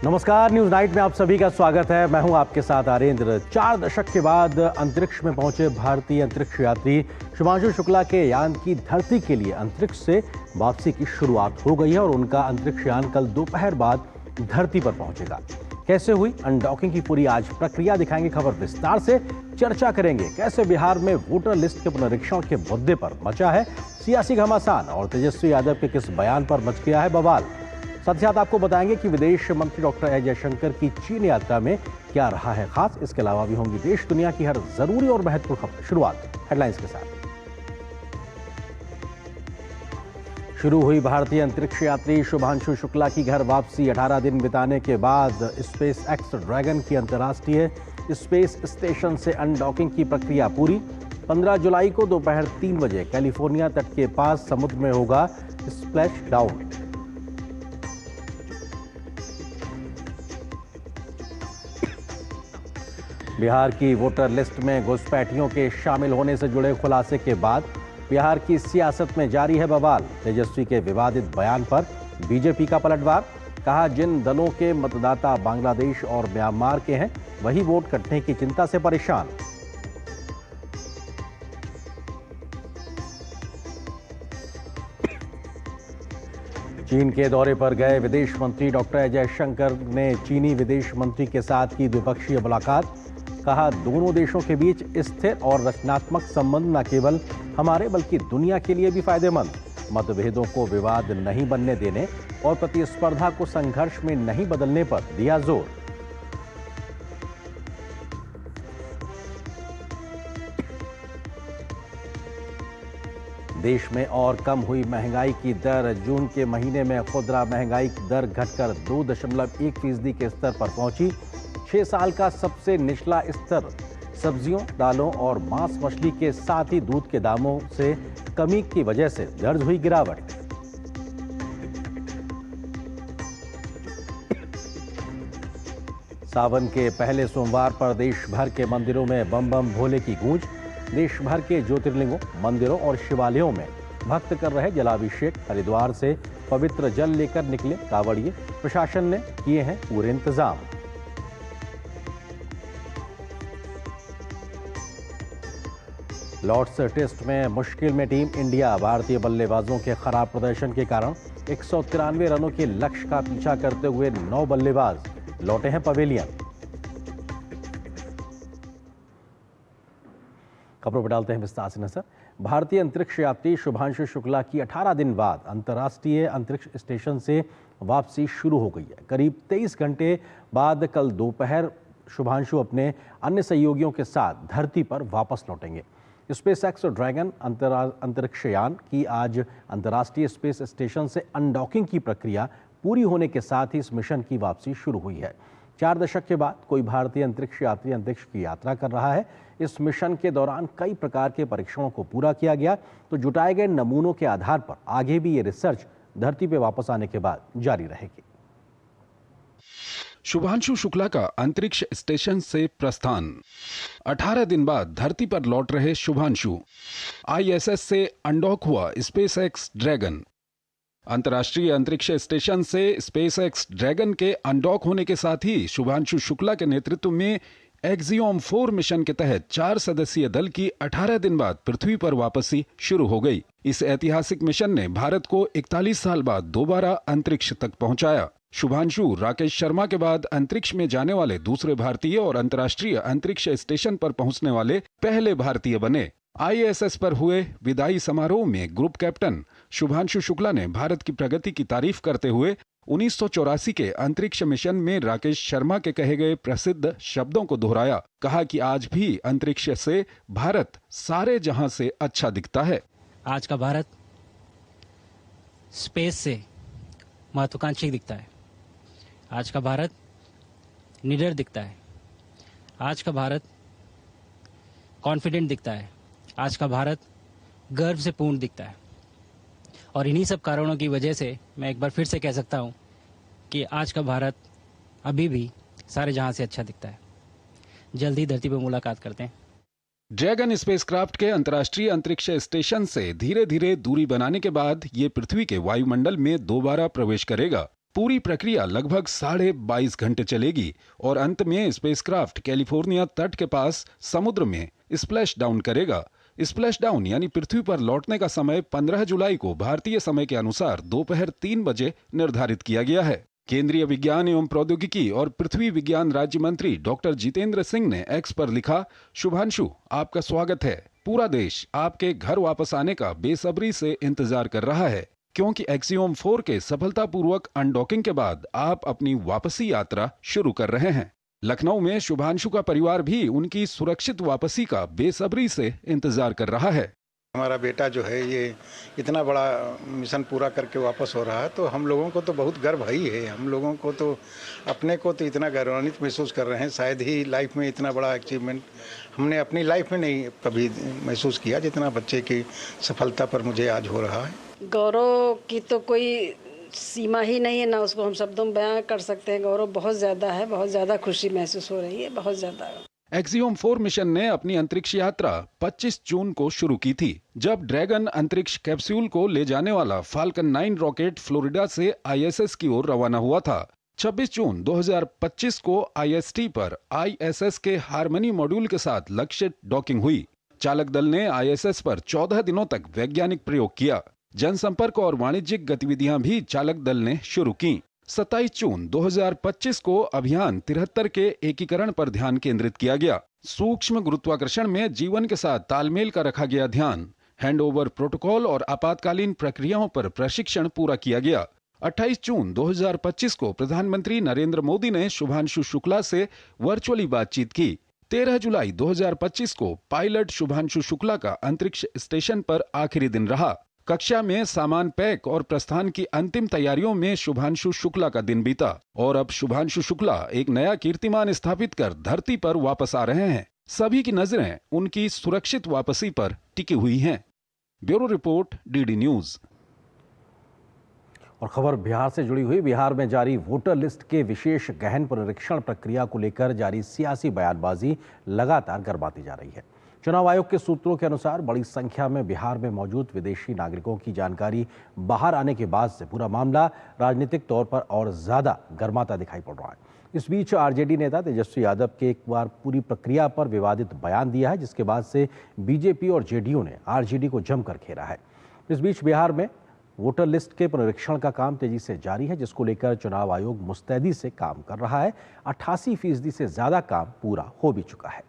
नमस्कार, news night में आप सभी का स्वागत है। मैं हूं आपके साथ आरेंद्र। 4 दशक के बाद अंतरिक्ष में पहुंचे भारतीय अंतरिक्ष यात्री शुभांशु शुक्ला के यान की धरती के लिए अंतरिक्ष से वापसी की शुरुआत हो गई है और उनका अंतरिक्ष यान कल दोपहर बाद धरती पर पहुंचेगा। कैसे हुई अनडॉकिंग की पूरी आज प्रक्रिया दिखाएंगे, खबर विस्तार से चर्चा करेंगे। कैसे बिहार में वोटर लिस्ट के पुनरीक्षण के मुद्दे पर मचा है सियासी घमासान और तेजस्वी यादव के किस बयान पर मच गया है बवाल। साथ ही साथ आपको बताएंगे कि विदेश मंत्री डॉक्टर एस जयशंकर की चीन यात्रा में क्या रहा है खास। इसके अलावा भी होंगी देश दुनिया की हर जरूरी और महत्वपूर्ण खबर। शुरुआत हेडलाइंस के साथ। शुरू हुई भारतीय अंतरिक्ष यात्री शुभांशु शुक्ला की घर वापसी। 18 दिन बिताने के बाद स्पेस एक्स ड्रैगन की अंतर्राष्ट्रीय स्पेस स्टेशन से अनडॉकिंग की प्रक्रिया पूरी। 15 जुलाई को दोपहर 3 बजे कैलिफोर्निया तट के पास समुद्र में होगा स्प्लैश डाउन। बिहार की वोटर लिस्ट में घुसपैठियों के शामिल होने से जुड़े खुलासे के बाद बिहार की सियासत में जारी है बवाल। तेजस्वी के विवादित बयान पर बीजेपी का पलटवार। कहा, जिन दलों के मतदाता बांग्लादेश और म्यांमार के हैं वही वोट कटने की चिंता से परेशान। चीन के दौरे पर गए विदेश मंत्री डॉक्टर एस जयशंकर ने चीनी विदेश मंत्री के साथ की द्विपक्षीय मुलाकात। कहा, दोनों देशों के बीच स्थिर और रचनात्मक संबंध न केवल हमारे बल्कि दुनिया के लिए भी फायदेमंद। मतभेदों को विवाद नहीं बनने देने और प्रतिस्पर्धा को संघर्ष में नहीं बदलने पर दिया जोर। देश में और कम हुई महंगाई की दर। जून के महीने में खुदरा महंगाई की दर घटकर 2.1% के स्तर पर पहुंची। 6 साल का सबसे निचला स्तर। सब्जियों, दालों और मांस मछली के साथ ही दूध के दामों से कमी की वजह से दर्ज हुई गिरावट। सावन के पहले सोमवार पर देश भर के मंदिरों में बम बम भोले की गूंज। देश भर के ज्योतिर्लिंगों, मंदिरों और शिवालयों में भक्त कर रहे जलाभिषेक। हरिद्वार से पवित्र जल लेकर निकले कांवड़िए। प्रशासन ने किए हैं पूरे इंतजाम। लॉर्ड्स टेस्ट में मुश्किल में टीम इंडिया। भारतीय बल्लेबाजों के खराब प्रदर्शन के कारण 193 रनों के लक्ष्य का पीछा करते हुए 9 बल्लेबाज लौटे हैं पवेलियन। खबरों पर डालते हैं विस्तार से नजर। भारतीय अंतरिक्ष यात्री शुभांशु शुक्ला की 18 दिन बाद अंतर्राष्ट्रीय अंतरिक्ष स्टेशन से वापसी शुरू हो गई है। करीब 23 घंटे बाद कल दोपहर शुभांशु अपने अन्य सहयोगियों के साथ धरती पर वापस लौटेंगे। स्पेस एक्स ड्रैगन अंतरिक्ष यान की आज अंतर्राष्ट्रीय स्पेस स्टेशन से अनडॉकिंग की प्रक्रिया पूरी होने के साथ ही इस मिशन की वापसी शुरू हुई है। 4 दशक के बाद कोई भारतीय अंतरिक्ष यात्री अंतरिक्ष की यात्रा कर रहा है। इस मिशन के दौरान कई प्रकार के परीक्षणों को पूरा किया गया, तो जुटाए गए नमूनों के आधार पर आगे भी ये रिसर्च धरती पर वापस आने के बाद जारी रहेगी। शुभांशु शुक्ला का अंतरिक्ष स्टेशन से प्रस्थान। 18 दिन बाद धरती पर लौट रहे शुभांशु। आईएसएस से अनडॉक हुआ स्पेस एक्स ड्रैगन। अंतर्राष्ट्रीय अंतरिक्ष स्टेशन से स्पेस एक्स ड्रैगन के अनडॉक होने के साथ ही शुभांशु शुक्ला के नेतृत्व में एक्सियोम 4 मिशन के तहत 4 सदस्यीय दल की 18 दिन बाद पृथ्वी पर वापसी शुरू हो गई। इस ऐतिहासिक मिशन ने भारत को 41 साल बाद दोबारा अंतरिक्ष तक पहुंचाया। शुभांशु राकेश शर्मा के बाद अंतरिक्ष में जाने वाले दूसरे भारतीय और अंतर्राष्ट्रीय अंतरिक्ष स्टेशन पर पहुंचने वाले पहले भारतीय बने। आईएसएस पर हुए विदाई समारोह में ग्रुप कैप्टन शुभांशु शुक्ला ने भारत की प्रगति की तारीफ करते हुए 1984 के अंतरिक्ष मिशन में राकेश शर्मा के कहे गए प्रसिद्ध शब्दों को दोहराया। कहा कि आज भी अंतरिक्ष से भारत सारे जहां से अच्छा दिखता है। आज का भारत स्पेस से महत्वाकांक्षी दिखता है। आज का भारत निडर दिखता है। आज का भारत कॉन्फिडेंट दिखता है। आज का भारत गर्व से पूर्ण दिखता है। और इन्हीं सब कारणों की वजह से मैं एक बार फिर से कह सकता हूं कि आज का भारत अभी भी सारे जहां से अच्छा दिखता है। जल्दी धरती पर मुलाकात करते हैं। ड्रैगन स्पेसक्राफ्ट के अंतर्राष्ट्रीय अंतरिक्ष स्टेशन से धीरे धीरे दूरी बनाने के बाद ये पृथ्वी के वायुमंडल में दोबारा प्रवेश करेगा। पूरी प्रक्रिया लगभग 22.5 घंटे चलेगी और अंत में स्पेसक्राफ्ट कैलिफोर्निया तट के पास समुद्र में स्प्लैश डाउन करेगा। स्प्लैश डाउन यानी पृथ्वी पर लौटने का समय 15 जुलाई को भारतीय समय के अनुसार दोपहर 3 बजे निर्धारित किया गया है। केंद्रीय विज्ञान एवं प्रौद्योगिकी और पृथ्वी विज्ञान राज्य मंत्री डॉक्टर जितेंद्र सिंह ने एक्स पर लिखा, शुभांशु, आपका स्वागत है। पूरा देश आपके घर वापस आने का बेसब्री से इंतजार कर रहा है, क्योंकि एक्सियोम 4 के सफलतापूर्वक अनडॉकिंग के बाद आप अपनी वापसी यात्रा शुरू कर रहे हैं। लखनऊ में शुभांशु का परिवार भी उनकी सुरक्षित वापसी का बेसब्री से इंतजार कर रहा है। हमारा बेटा जो है ये इतना बड़ा मिशन पूरा करके वापस हो रहा है, तो हम लोगों को तो बहुत गर्व ही है। हम लोगों को तो अपने को तो इतना गौरवान्वित महसूस कर रहे हैं। शायद ही लाइफ में इतना बड़ा अचीवमेंट हमने अपनी लाइफ में नहीं कभी महसूस किया जितना बच्चे की सफलता पर मुझे आज हो रहा है। गौरव की तो कोई सीमा ही नहीं है, ना उसको हम शब्दों में बयां कर सकते हैं। गौरव बहुत ज़्यादा है, बहुत ज़्यादा खुशी महसूस हो रही है, बहुत ज़्यादा। एक्सियोम 4 मिशन ने अपनी अंतरिक्ष यात्रा 25 जून को शुरू की थी, जब ड्रैगन अंतरिक्ष कैप्सूल को ले जाने वाला फाल्कन 9 रॉकेट फ्लोरिडा से ISS की ओर रवाना हुआ था। 26 जून 2025 को IST पर ISS के हार्मनी मॉड्यूल के साथ लक्ष्य डॉकिंग हुई। चालक दल ने ISS पर 14 दिनों तक वैज्ञानिक प्रयोग किया। जनसंपर्क और वाणिज्यिक गतिविधियां भी चालक दल ने शुरू की। 27 जून 2025 को अभियान 73 के एकीकरण पर ध्यान केंद्रित किया गया। सूक्ष्म गुरुत्वाकर्षण में जीवन के साथ तालमेल का रखा गया ध्यान। हैंडओवर प्रोटोकॉल और आपातकालीन प्रक्रियाओं पर प्रशिक्षण पूरा किया गया। 28 जून 2025 को प्रधानमंत्री नरेंद्र मोदी ने शुभांशु शुक्ला से वर्चुअली बातचीत की। 13 जुलाई 2025 को पायलट शुभांशु शुक्ला का अंतरिक्ष स्टेशन पर आखिरी दिन रहा। कक्षा में सामान पैक और प्रस्थान की अंतिम तैयारियों में शुभांशु शुक्ला का दिन बीता और अब शुभांशु शुक्ला एक नया कीर्तिमान स्थापित कर धरती पर वापस आ रहे हैं। सभी की नजरें उनकी सुरक्षित वापसी पर टिकी हुई हैं। Bureau report, DD news. और खबर बिहार से जुड़ी हुई। बिहार में जारी वोटर लिस्ट के विशेष गहन पुनरीक्षण प्रक्रिया को लेकर जारी सियासी बयानबाजी लगातार गर्माती जा रही है। चुनाव आयोग के सूत्रों के अनुसार बड़ी संख्या में बिहार में मौजूद विदेशी नागरिकों की जानकारी बाहर आने के बाद से पूरा मामला राजनीतिक तौर पर और ज्यादा गर्माता दिखाई पड़ रहा है। इस बीच आरजेडी नेता तेजस्वी यादव के एक बार पूरी प्रक्रिया पर विवादित बयान दिया है, जिसके बाद से बीजेपी और जेडीयू ने आरजेडी को जमकर घेरा है। इस बीच बिहार में वोटर लिस्ट के पुनरीक्षण का काम तेजी से जारी है, जिसको लेकर चुनाव आयोग मुस्तैदी से काम कर रहा है। 88% से ज्यादा काम पूरा हो भी चुका है।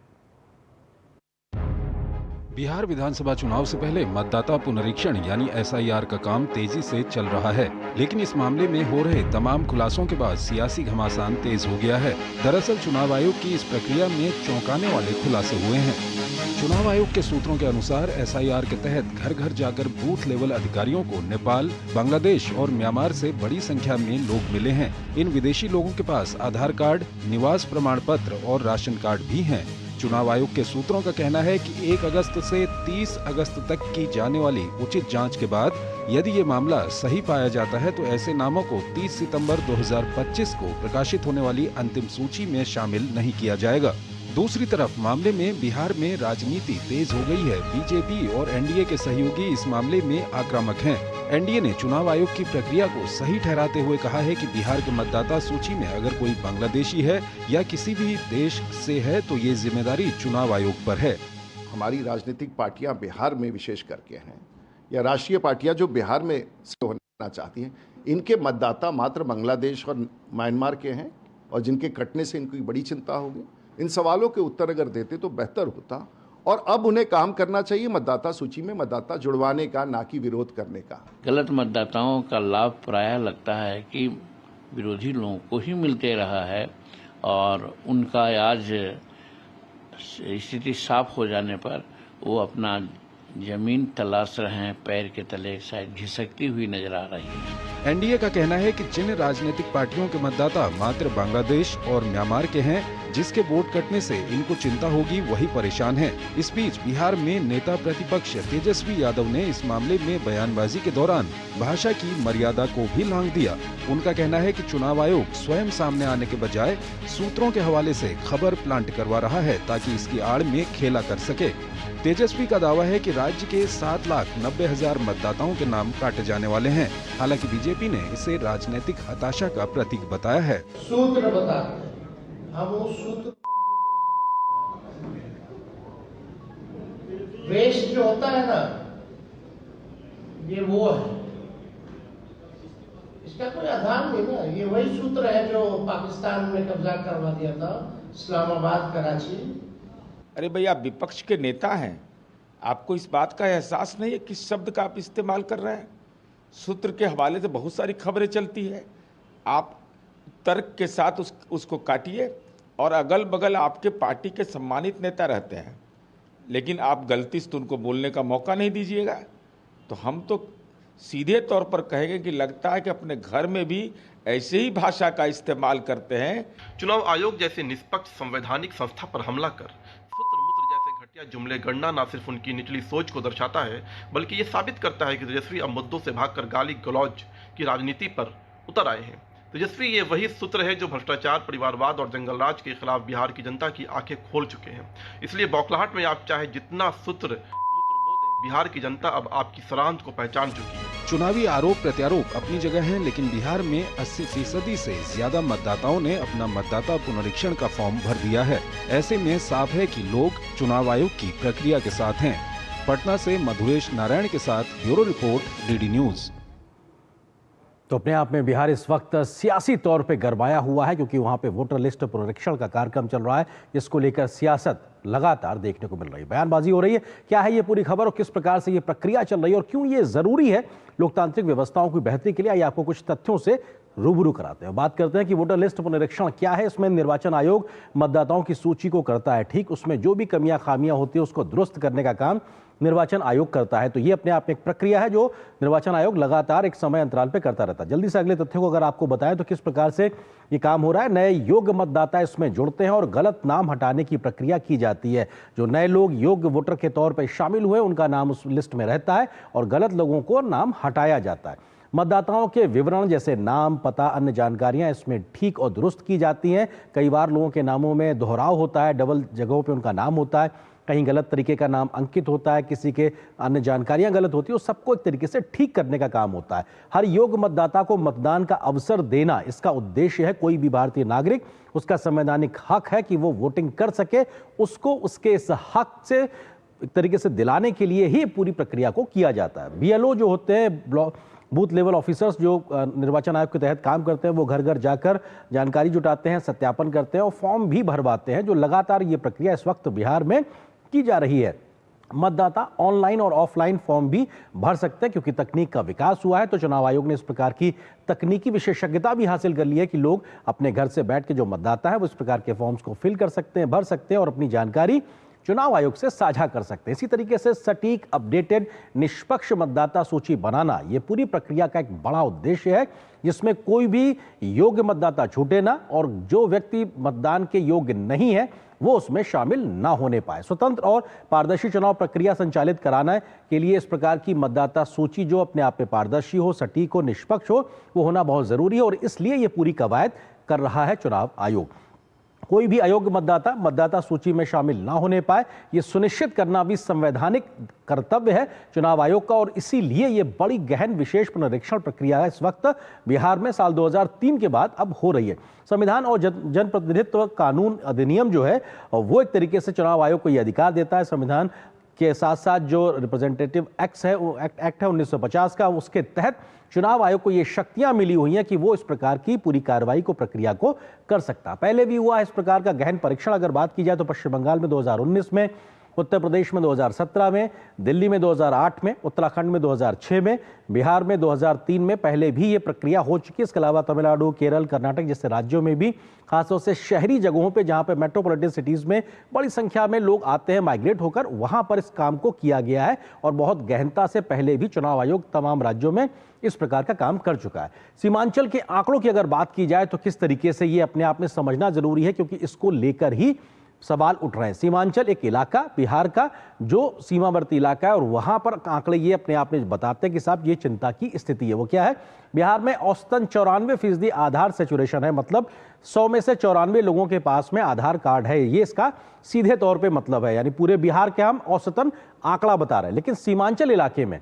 बिहार विधानसभा चुनाव से पहले मतदाता पुनरीक्षण यानी SIR का काम तेजी से चल रहा है, लेकिन इस मामले में हो रहे तमाम खुलासों के बाद सियासी घमासान तेज हो गया है। दरअसल चुनाव आयोग की इस प्रक्रिया में चौंकाने वाले खुलासे हुए हैं। चुनाव आयोग के सूत्रों के अनुसार SIR के तहत घर घर जाकर बूथ लेवल अधिकारियों को नेपाल, बांग्लादेश और म्यांमार से बड़ी संख्या में लोग मिले हैं। इन विदेशी लोगों के पास आधार कार्ड, निवास प्रमाण पत्र और राशन कार्ड भी हैं। चुनाव आयोग के सूत्रों का कहना है कि 1 अगस्त से 30 अगस्त तक की जाने वाली उचित जांच के बाद यदि ये मामला सही पाया जाता है तो ऐसे नामों को 30 सितंबर 2025 को प्रकाशित होने वाली अंतिम सूची में शामिल नहीं किया जाएगा। दूसरी तरफ मामले में बिहार में राजनीति तेज हो गई है। बीजेपी और एनडीए के सहयोगी इस मामले में आक्रामक हैं। एनडीए ने चुनाव आयोग की प्रक्रिया को सही ठहराते हुए कहा है कि बिहार के मतदाता सूची में अगर कोई बांग्लादेशी है या किसी भी देश से है तो ये जिम्मेदारी चुनाव आयोग पर है। हमारी राजनीतिक पार्टियां बिहार में विशेष करके हैं या राष्ट्रीय पार्टियां जो बिहार में से होना चाहती हैं, इनके मतदाता मात्र बांग्लादेश और म्यांमार के हैं और जिनके कटने से इनको बड़ी चिंता होगी। इन सवालों के उत्तर अगर देते तो बेहतर होता और अब उन्हें काम करना चाहिए मतदाता सूची में मतदाता जुड़वाने का, ना कि विरोध करने का। गलत मतदाताओं का लाभ प्रायः लगता है कि विरोधी लोगों को ही मिलते रहा है और उनका आज स्थिति साफ हो जाने पर वो अपना जमीन तलाश रहे हैं, पैर के तले शायद घिसकती हुई नजर आ रही है। एनडीए का कहना है कि जिन राजनीतिक पार्टियों के मतदाता मात्र बांग्लादेश और म्यांमार के हैं, जिसके वोट कटने से इनको चिंता होगी वही परेशान हैं। इस बीच बिहार में नेता प्रतिपक्ष तेजस्वी यादव ने इस मामले में बयानबाजी के दौरान भाषा की मर्यादा को भी लांघ दिया। उनका कहना है कि चुनाव आयोग स्वयं सामने आने के बजाय सूत्रों के हवाले से खबर प्लांट करवा रहा है ताकि इसकी आड़ में खेला कर सके। तेजस्वी का दावा है कि राज्य के 7,90,000 मतदाताओं के नाम काटे जाने वाले हैं। हालांकि बीजेपी ने इसे राजनीतिक हताशा का प्रतीक बताया है। सूत्र बताते हैं, हम उस सूत्र वेस्ट जो होता है ना, ये वो है, इसका कोई आधार नहीं ना। ये वही सूत्र है जो पाकिस्तान में कब्जा करवा दिया था, इस्लामाबाद, कराची। अरे भाई, आप विपक्ष के नेता हैं, आपको इस बात का एहसास नहीं है किस शब्द का आप इस्तेमाल कर रहे हैं? सूत्र के हवाले से बहुत सारी खबरें चलती है, आप तर्क के साथ उसको काटिए। और अगल बगल आपके पार्टी के सम्मानित नेता रहते हैं, लेकिन आप गलती से उनको बोलने का मौका नहीं दीजिएगा, तो हम तो सीधे तौर पर कहेंगे कि लगता है कि अपने घर में भी ऐसे ही भाषा का इस्तेमाल करते हैं। चुनाव आयोग जैसे निष्पक्ष संवैधानिक संस्था पर हमला कर सूत्र मूत्र जैसे घटिया जुमले गणना न सिर्फ उनकी निचली सोच को दर्शाता है, बल्कि ये साबित करता है कि तेजस्वी अब मुद्दों से भागकर गाली गलौज की राजनीति पर उतर आए हैं। तेजस्वी ये वही सूत्र है जो भ्रष्टाचार, परिवारवाद और जंगलराज के खिलाफ बिहार की जनता की आंखें खोल चुके हैं। इसलिए बौखलाहट में आप चाहे जितना सूत्र बिहार की जनता अब आपकी सरांत को पहचान चुकी है। चुनावी आरोप प्रत्यारोप अपनी जगह हैं, लेकिन बिहार में 80% से ज्यादा मतदाताओं ने अपना मतदाता पुनरीक्षण का फॉर्म भर दिया है। ऐसे में साफ है कि लोग चुनाव आयोग की प्रक्रिया के साथ हैं। पटना से मधुरेश नारायण के साथ ब्यूरो रिपोर्ट, डीडी न्यूज। तो अपने आप में बिहार इस वक्त सियासी तौर पे गरमाया हुआ है, क्योंकि वहां पे वोटर लिस्ट पुनरीक्षण का कार्यक्रम चल रहा है, जिसको लेकर सियासत लगातार देखने को मिल रही है, बयानबाजी हो रही है। क्या है ये पूरी खबर और किस प्रकार से ये प्रक्रिया चल रही है और क्यों ये जरूरी है लोकतांत्रिक व्यवस्थाओं की बेहतरी के लिए, आइए आपको कुछ तथ्यों से रूबरू कराते हैं। बात करते हैं कि वोटर लिस्ट पुनरीक्षण क्या है। इसमें निर्वाचन आयोग मतदाताओं की सूची को करता है ठीक, उसमें जो भी कमियां खामियां होती है उसको दुरुस्त करने का काम निर्वाचन आयोग करता है। तो ये अपने आप में एक प्रक्रिया है जो निर्वाचन आयोग लगातार एक समय अंतराल पे करता रहता है। जल्दी से अगले तथ्यों को अगर आपको बताएं तो किस प्रकार से ये काम हो रहा है। नए योग्य मतदाता इसमें जुड़ते हैं और गलत नाम हटाने की प्रक्रिया की जाती है। जो नए लोग योग्य वोटर के तौर पर शामिल हुए उनका नाम उस लिस्ट में रहता है और गलत लोगों को नाम हटाया जाता है। मतदाताओं के विवरण जैसे नाम, पता, अन्य जानकारियां इसमें ठीक और दुरुस्त की जाती हैं। कई बार लोगों के नामों में दोहराव होता है, डबल जगहों पे उनका नाम होता है, कहीं गलत तरीके का नाम अंकित होता है, किसी के अन्य जानकारियां गलत होती है, उस सबको एक तरीके से ठीक करने का काम होता है। हर योग्य मतदाता को मतदान का अवसर देना इसका उद्देश्य है। कोई भी भारतीय नागरिक, उसका संवैधानिक हक है कि वो वोटिंग कर सके, उसको उसके इस हक से एक तरीके से दिलाने के लिए ही पूरी प्रक्रिया को किया जाता है। बीएलओ जो होते हैं, बूथ लेवल ऑफिसर्स, जो निर्वाचन आयोग के तहत काम करते हैं, वो घर घर जाकर जानकारी जुटाते हैं, सत्यापन करते हैं और फॉर्म भी भरवाते हैं। जो लगातार ये प्रक्रिया इस वक्त बिहार में की जा रही है। मतदाता ऑनलाइन और ऑफलाइन फॉर्म भी भर सकते हैं, क्योंकि तकनीक का विकास हुआ है। तो चुनाव आयोग ने इस प्रकार की तकनीकी विशेषज्ञता भी हासिल कर ली है कि लोग अपने घर से बैठ के जो मतदाता है वो इस प्रकार के फॉर्म्स को फिल कर सकते हैं, भर सकते हैं और अपनी जानकारी चुनाव आयोग से साझा कर सकते हैं। इसी तरीके से सटीक, अपडेटेड, निष्पक्ष मतदाता सूची बनाना ये पूरी प्रक्रिया का एक बड़ा उद्देश्य है, जिसमें कोई भी योग्य मतदाता छूटे ना और जो व्यक्ति मतदान के योग्य नहीं है वो उसमें शामिल ना होने पाए। स्वतंत्र और पारदर्शी चुनाव प्रक्रिया संचालित कराने के लिए इस प्रकार की मतदाता सूची जो अपने आप में पारदर्शी हो, सटीक हो, निष्पक्ष हो, वो होना बहुत जरूरी है और इसलिए ये पूरी कवायद कर रहा है चुनाव आयोग। कोई भी अयोग्य मतदाता मतदाता सूची में शामिल ना होने पाए, ये सुनिश्चित करना भी संवैधानिक कर्तव्य है चुनाव आयोग का और इसीलिए ये बड़ी गहन विशेष पुनरीक्षण प्रक्रिया इस वक्त बिहार में साल 2003 के बाद अब हो रही है। संविधान और जनप्रतिनिधित्व कानून अधिनियम जो है वो एक तरीके से चुनाव आयोग को ये अधिकार देता है। संविधान के साथ साथ जो रिप्रेजेंटेटिव एक्ट है, वो एक्ट है 1950 का, उसके तहत चुनाव आयोग को ये शक्तियां मिली हुई हैं कि वो इस प्रकार की पूरी कार्रवाई को, प्रक्रिया को कर सकता है। पहले भी हुआ इस प्रकार का गहन परीक्षण। अगर बात की जाए तो पश्चिम बंगाल में 2019 में, उत्तर प्रदेश में 2017 में, दिल्ली में 2008 में, उत्तराखंड में 2006 में, बिहार में 2003 में पहले भी ये प्रक्रिया हो चुकी है। इसके अलावा तमिलनाडु, केरल, कर्नाटक जैसे राज्यों में भी, खासतौर से शहरी जगहों पे जहां पे मेट्रोपॉलिटन सिटीज में बड़ी संख्या में लोग आते हैं माइग्रेट होकर, वहां पर इस काम को किया गया है और बहुत गहनता से पहले भी चुनाव आयोग तमाम राज्यों में इस प्रकार का काम कर चुका है। सीमांचल के आंकड़ों की अगर बात की जाए तो किस तरीके से ये अपने आप में समझना जरूरी है, क्योंकि इसको लेकर ही सवाल उठ रहे हैं। सीमांचल एक इलाका बिहार का जो सीमावर्ती इलाका है और वहां पर आंकड़े ये अपने आप में बताते हैं कि साहब ये चिंता की स्थिति है। वो क्या है? बिहार में औसतन 94% आधार सेचुरेशन है, मतलब 100 में से 94 लोगों के पास में आधार कार्ड है। ये इसका सीधे तौर पे मतलब है, यानी पूरे बिहार के हम औसतन आंकड़ा बता रहे हैं। लेकिन सीमांचल इलाके में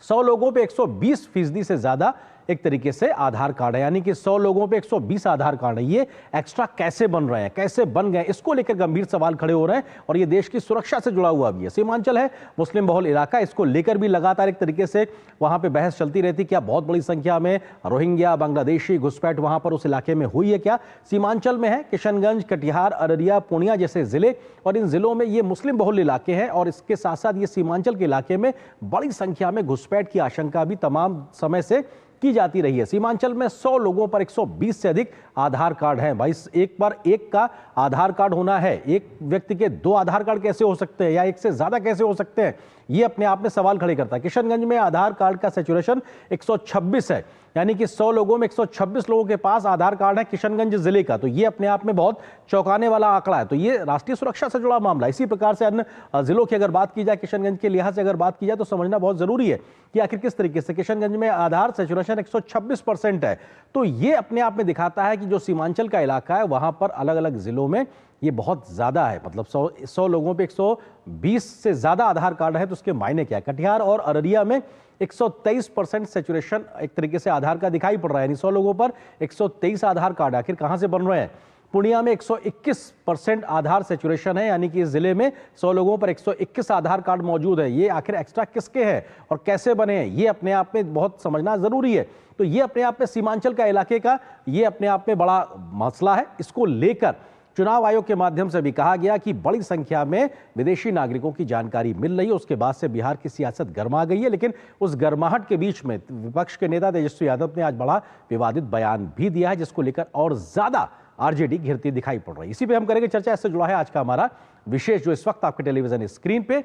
100 लोगों पे 120% से ज्यादा एक तरीके से आधार कार्ड है, यानी कि 100 लोगों पे 120 आधार कार्ड है। ये एक्स्ट्रा कैसे बन रहे हैं, कैसे बन गए, इसको लेकर गंभीर सवाल खड़े हो रहे हैं और ये देश की सुरक्षा से जुड़ा हुआ भी है। सीमांचल है मुस्लिम बहुल इलाका, इसको लेकर भी लगातार एक तरीके से वहां पे बहस चलती रहती। क्या बहुत बड़ी संख्या में रोहिंग्या बांग्लादेशी घुसपैठ वहां पर उस इलाके में हुई है? क्या सीमांचल में है? किशनगंज, कटिहार, अररिया, पूर्णिया जैसे जिले, और इन जिलों में ये मुस्लिम बहुल इलाके हैं और इसके साथ साथ ये सीमांचल के इलाके में बड़ी संख्या में घुसपैठ की आशंका भी तमाम समय से की जाती रही है। सीमांचल में 100 लोगों पर 120 से अधिक आधार कार्ड हैं। भाई एक पर एक का आधार कार्ड होना है, एक व्यक्ति के 2 आधार कार्ड कैसे हो सकते हैं या एक से ज्यादा कैसे हो सकते हैं? ये अपने आप में सवाल खड़े करता है। किशनगंज में आधार कार्ड का सैचुरेशन 126 है, यानी कि 100 लोगों में 126 लोगों के पास आधार कार्ड है किशनगंज जिले का। तो ये अपने आप में बहुत चौंकाने वाला आंकड़ा है। तो ये राष्ट्रीय सुरक्षा से जुड़ा मामला है। इसी प्रकार से अन्य जिलों की अगर बात की जाए, किशनगंज के लिहाज से अगर बात की जाए तो समझना बहुत जरूरी है कि आखिर किस तरीके से किशनगंज में आधार सैचुरेशन 126% है। तो ये अपने आप में दिखाता है कि जो सीमांचल का इलाका है वहां पर अलग अलग जिलों में ये बहुत ज्यादा है, मतलब 100 लोगों पे 120 से ज्यादा आधार कार्ड है। तो उसके मायने क्या है? कटिहार और अररिया में 123% सैचुरेशन एक तरीके से आधार का दिखाई पड़ रहा है, यानी 100 लोगों पर 123 आधार कार्ड आखिर कहां से बन रहे हैं? पूर्णिया में 121% आधार सैचुरेशन है, यानी कि इस जिले में 100 लोगों पर 121 आधार कार्ड मौजूद है। ये आखिर एक्स्ट्रा किसके हैं और कैसे बने हैं, ये अपने आप में बहुत समझना जरूरी है। तो ये अपने आप में सीमांचल का इलाके का ये अपने आप में बड़ा मसला है। इसको लेकर चुनाव आयोग के माध्यम से भी कहा गया कि बड़ी संख्या में विदेशी नागरिकों की जानकारी मिल रही है। उसके बाद से बिहार की सियासत गर्मा गई है, लेकिन उस गर्माहट के बीच में विपक्ष के नेता तेजस्वी यादव ने आज बड़ा विवादित बयान भी दिया है, जिसको लेकर और ज्यादा आरजेडी घिरती दिखाई पड़ रही है। इसी पे हम करेंगे चर्चा। इससे जुड़ा है आज का हमारा विशेष, जो इस वक्त आपके टेलीविजन स्क्रीन पे,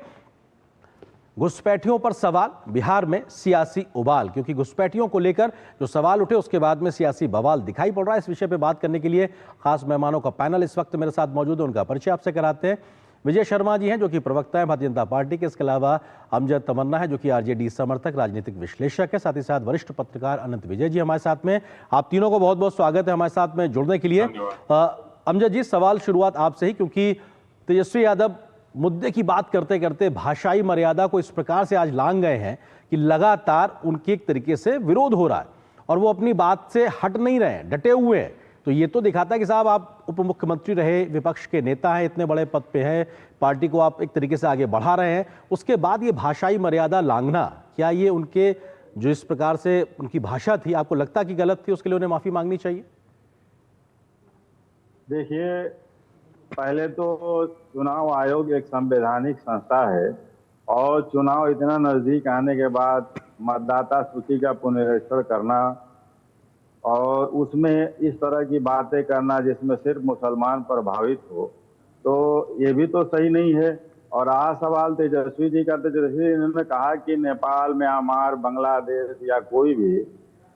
घुसपैठियों पर सवाल, बिहार में सियासी उबाल। क्योंकि घुसपैठियों को लेकर जो सवाल उठे उसके बाद में सियासी बवाल दिखाई पड़ रहा है। इस विषय पे बात करने के लिए खास मेहमानों का पैनल इस वक्त मेरे साथ मौजूद है। उनका परिचय आपसे कराते हैं। विजय शर्मा जी हैं जो कि प्रवक्ता है भारतीय जनता पार्टी के। इसके अलावा अमजद तमन्ना है जो कि आरजेडी समर्थक राजनीतिक विश्लेषक है। साथ ही साथ वरिष्ठ पत्रकार अनंत विजय जी हमारे साथ में। आप तीनों को बहुत बहुत स्वागत है हमारे साथ में जुड़ने के लिए। अमजद जी, सवाल शुरुआत आपसे ही, क्योंकि तेजस्वी यादव मुद्दे की बात करते करते भाषाई मर्यादा को इस प्रकार से आज लांघ गए हैं कि लगातार उनके एक तरीके से विरोध हो रहा है और वो अपनी बात से हट नहीं रहे हैं, डटे हुए हैं। तो ये तो दिखाता है कि साहब आप उप मुख्यमंत्री रहे, विपक्ष के नेता हैं, इतने बड़े पद पे हैं, पार्टी को आप एक तरीके से आगे बढ़ा रहे हैं। उसके बाद ये भाषाई मर्यादा लांघना, क्या ये उनके जो इस प्रकार से उनकी भाषा थी, आपको लगता कि गलत थी, उसके लिए उन्हें माफी मांगनी चाहिए? देखिए, पहले तो चुनाव आयोग एक संवैधानिक संस्था है और चुनाव इतना नजदीक आने के बाद मतदाता सूची का पुनरीक्षण करना और उसमें इस तरह की बातें करना जिसमें सिर्फ मुसलमान प्रभावित हो, तो ये भी तो सही नहीं है। और आज सवाल तेजस्वी जी का, तेजस्वी जी ने कहा कि नेपाल, म्यांमार, बांग्लादेश या कोई भी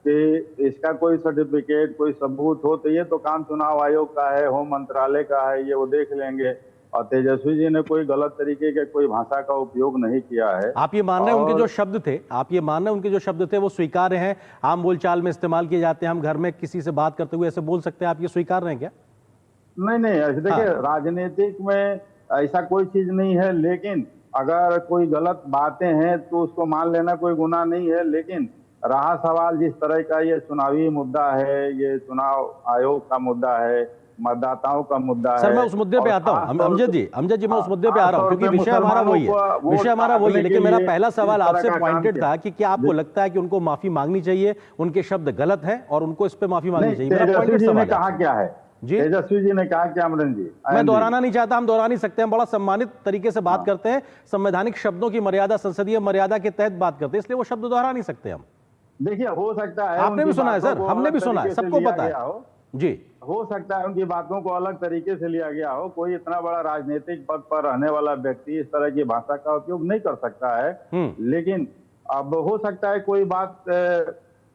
कि इसका कोई सर्टिफिकेट, कोई सबूत हो तो ये तो काम चुनाव आयोग का है, होम मंत्रालय का है, ये वो देख लेंगे। और तेजस्वी जी ने कोई गलत तरीके के कोई भाषा का उपयोग नहीं किया है। आप ये मान रहे हैं उनके जो शब्द थे, आप ये मान रहे हैं उनके जो शब्द थे वो स्वीकार्य हैं, आम बोलचाल में इस्तेमाल किए जाते हैं, हम घर में किसी से बात करते हुए ऐसे बोल सकते हैं, आप ये स्वीकार रहे हैं क्या? नहीं, देखिए, राजनीतिक में ऐसा कोई चीज नहीं है, लेकिन अगर कोई गलत बातें हैं तो उसको मान लेना कोई गुनाह नहीं है। लेकिन रहा सवाल जिस तरह का ये चुनावी मुद्दा है, ये चुनाव आयोग का मुद्दा है, मतदाताओं का मुद्दा है। सर मैं उस मुद्दे पे आता हूँ, अमजद जी मैं उस मुद्दे पे आ रहा हूँ, क्योंकि विषय हमारा वही है, लेकिन मेरा पहला सवाल आपसे पॉइंटेड था कि क्या आपको लगता है कि उनको माफी मांगनी चाहिए, उनके शब्द गलत हैं और उनको इस पे माफी मांगनी चाहिए? तेजस्वी जी ने कहा क्या है जी? तेजस्वी जी ने कहा क्या अमरन जी? मैं दोहराना नहीं चाहता, हम दोहरा नहीं सकते, हम बड़ा सम्मानित तरीके से बात करते हैं, संवैधानिक शब्दों की मर्यादा, संसदीय मर्यादा के तहत बात करते हैं, इसलिए वो शब्द दोहरा नहीं सकते हम। देखिए, हो सकता है, आपने भी सुना है सर, हमने भी सुना है, सबको पता है जी। हो सकता है उनकी बातों को अलग तरीके से लिया गया हो। कोई इतना बड़ा राजनीतिक पद पर रहने वाला व्यक्ति इस तरह की भाषा का उपयोग नहीं कर सकता है, लेकिन अब हो सकता है कोई बात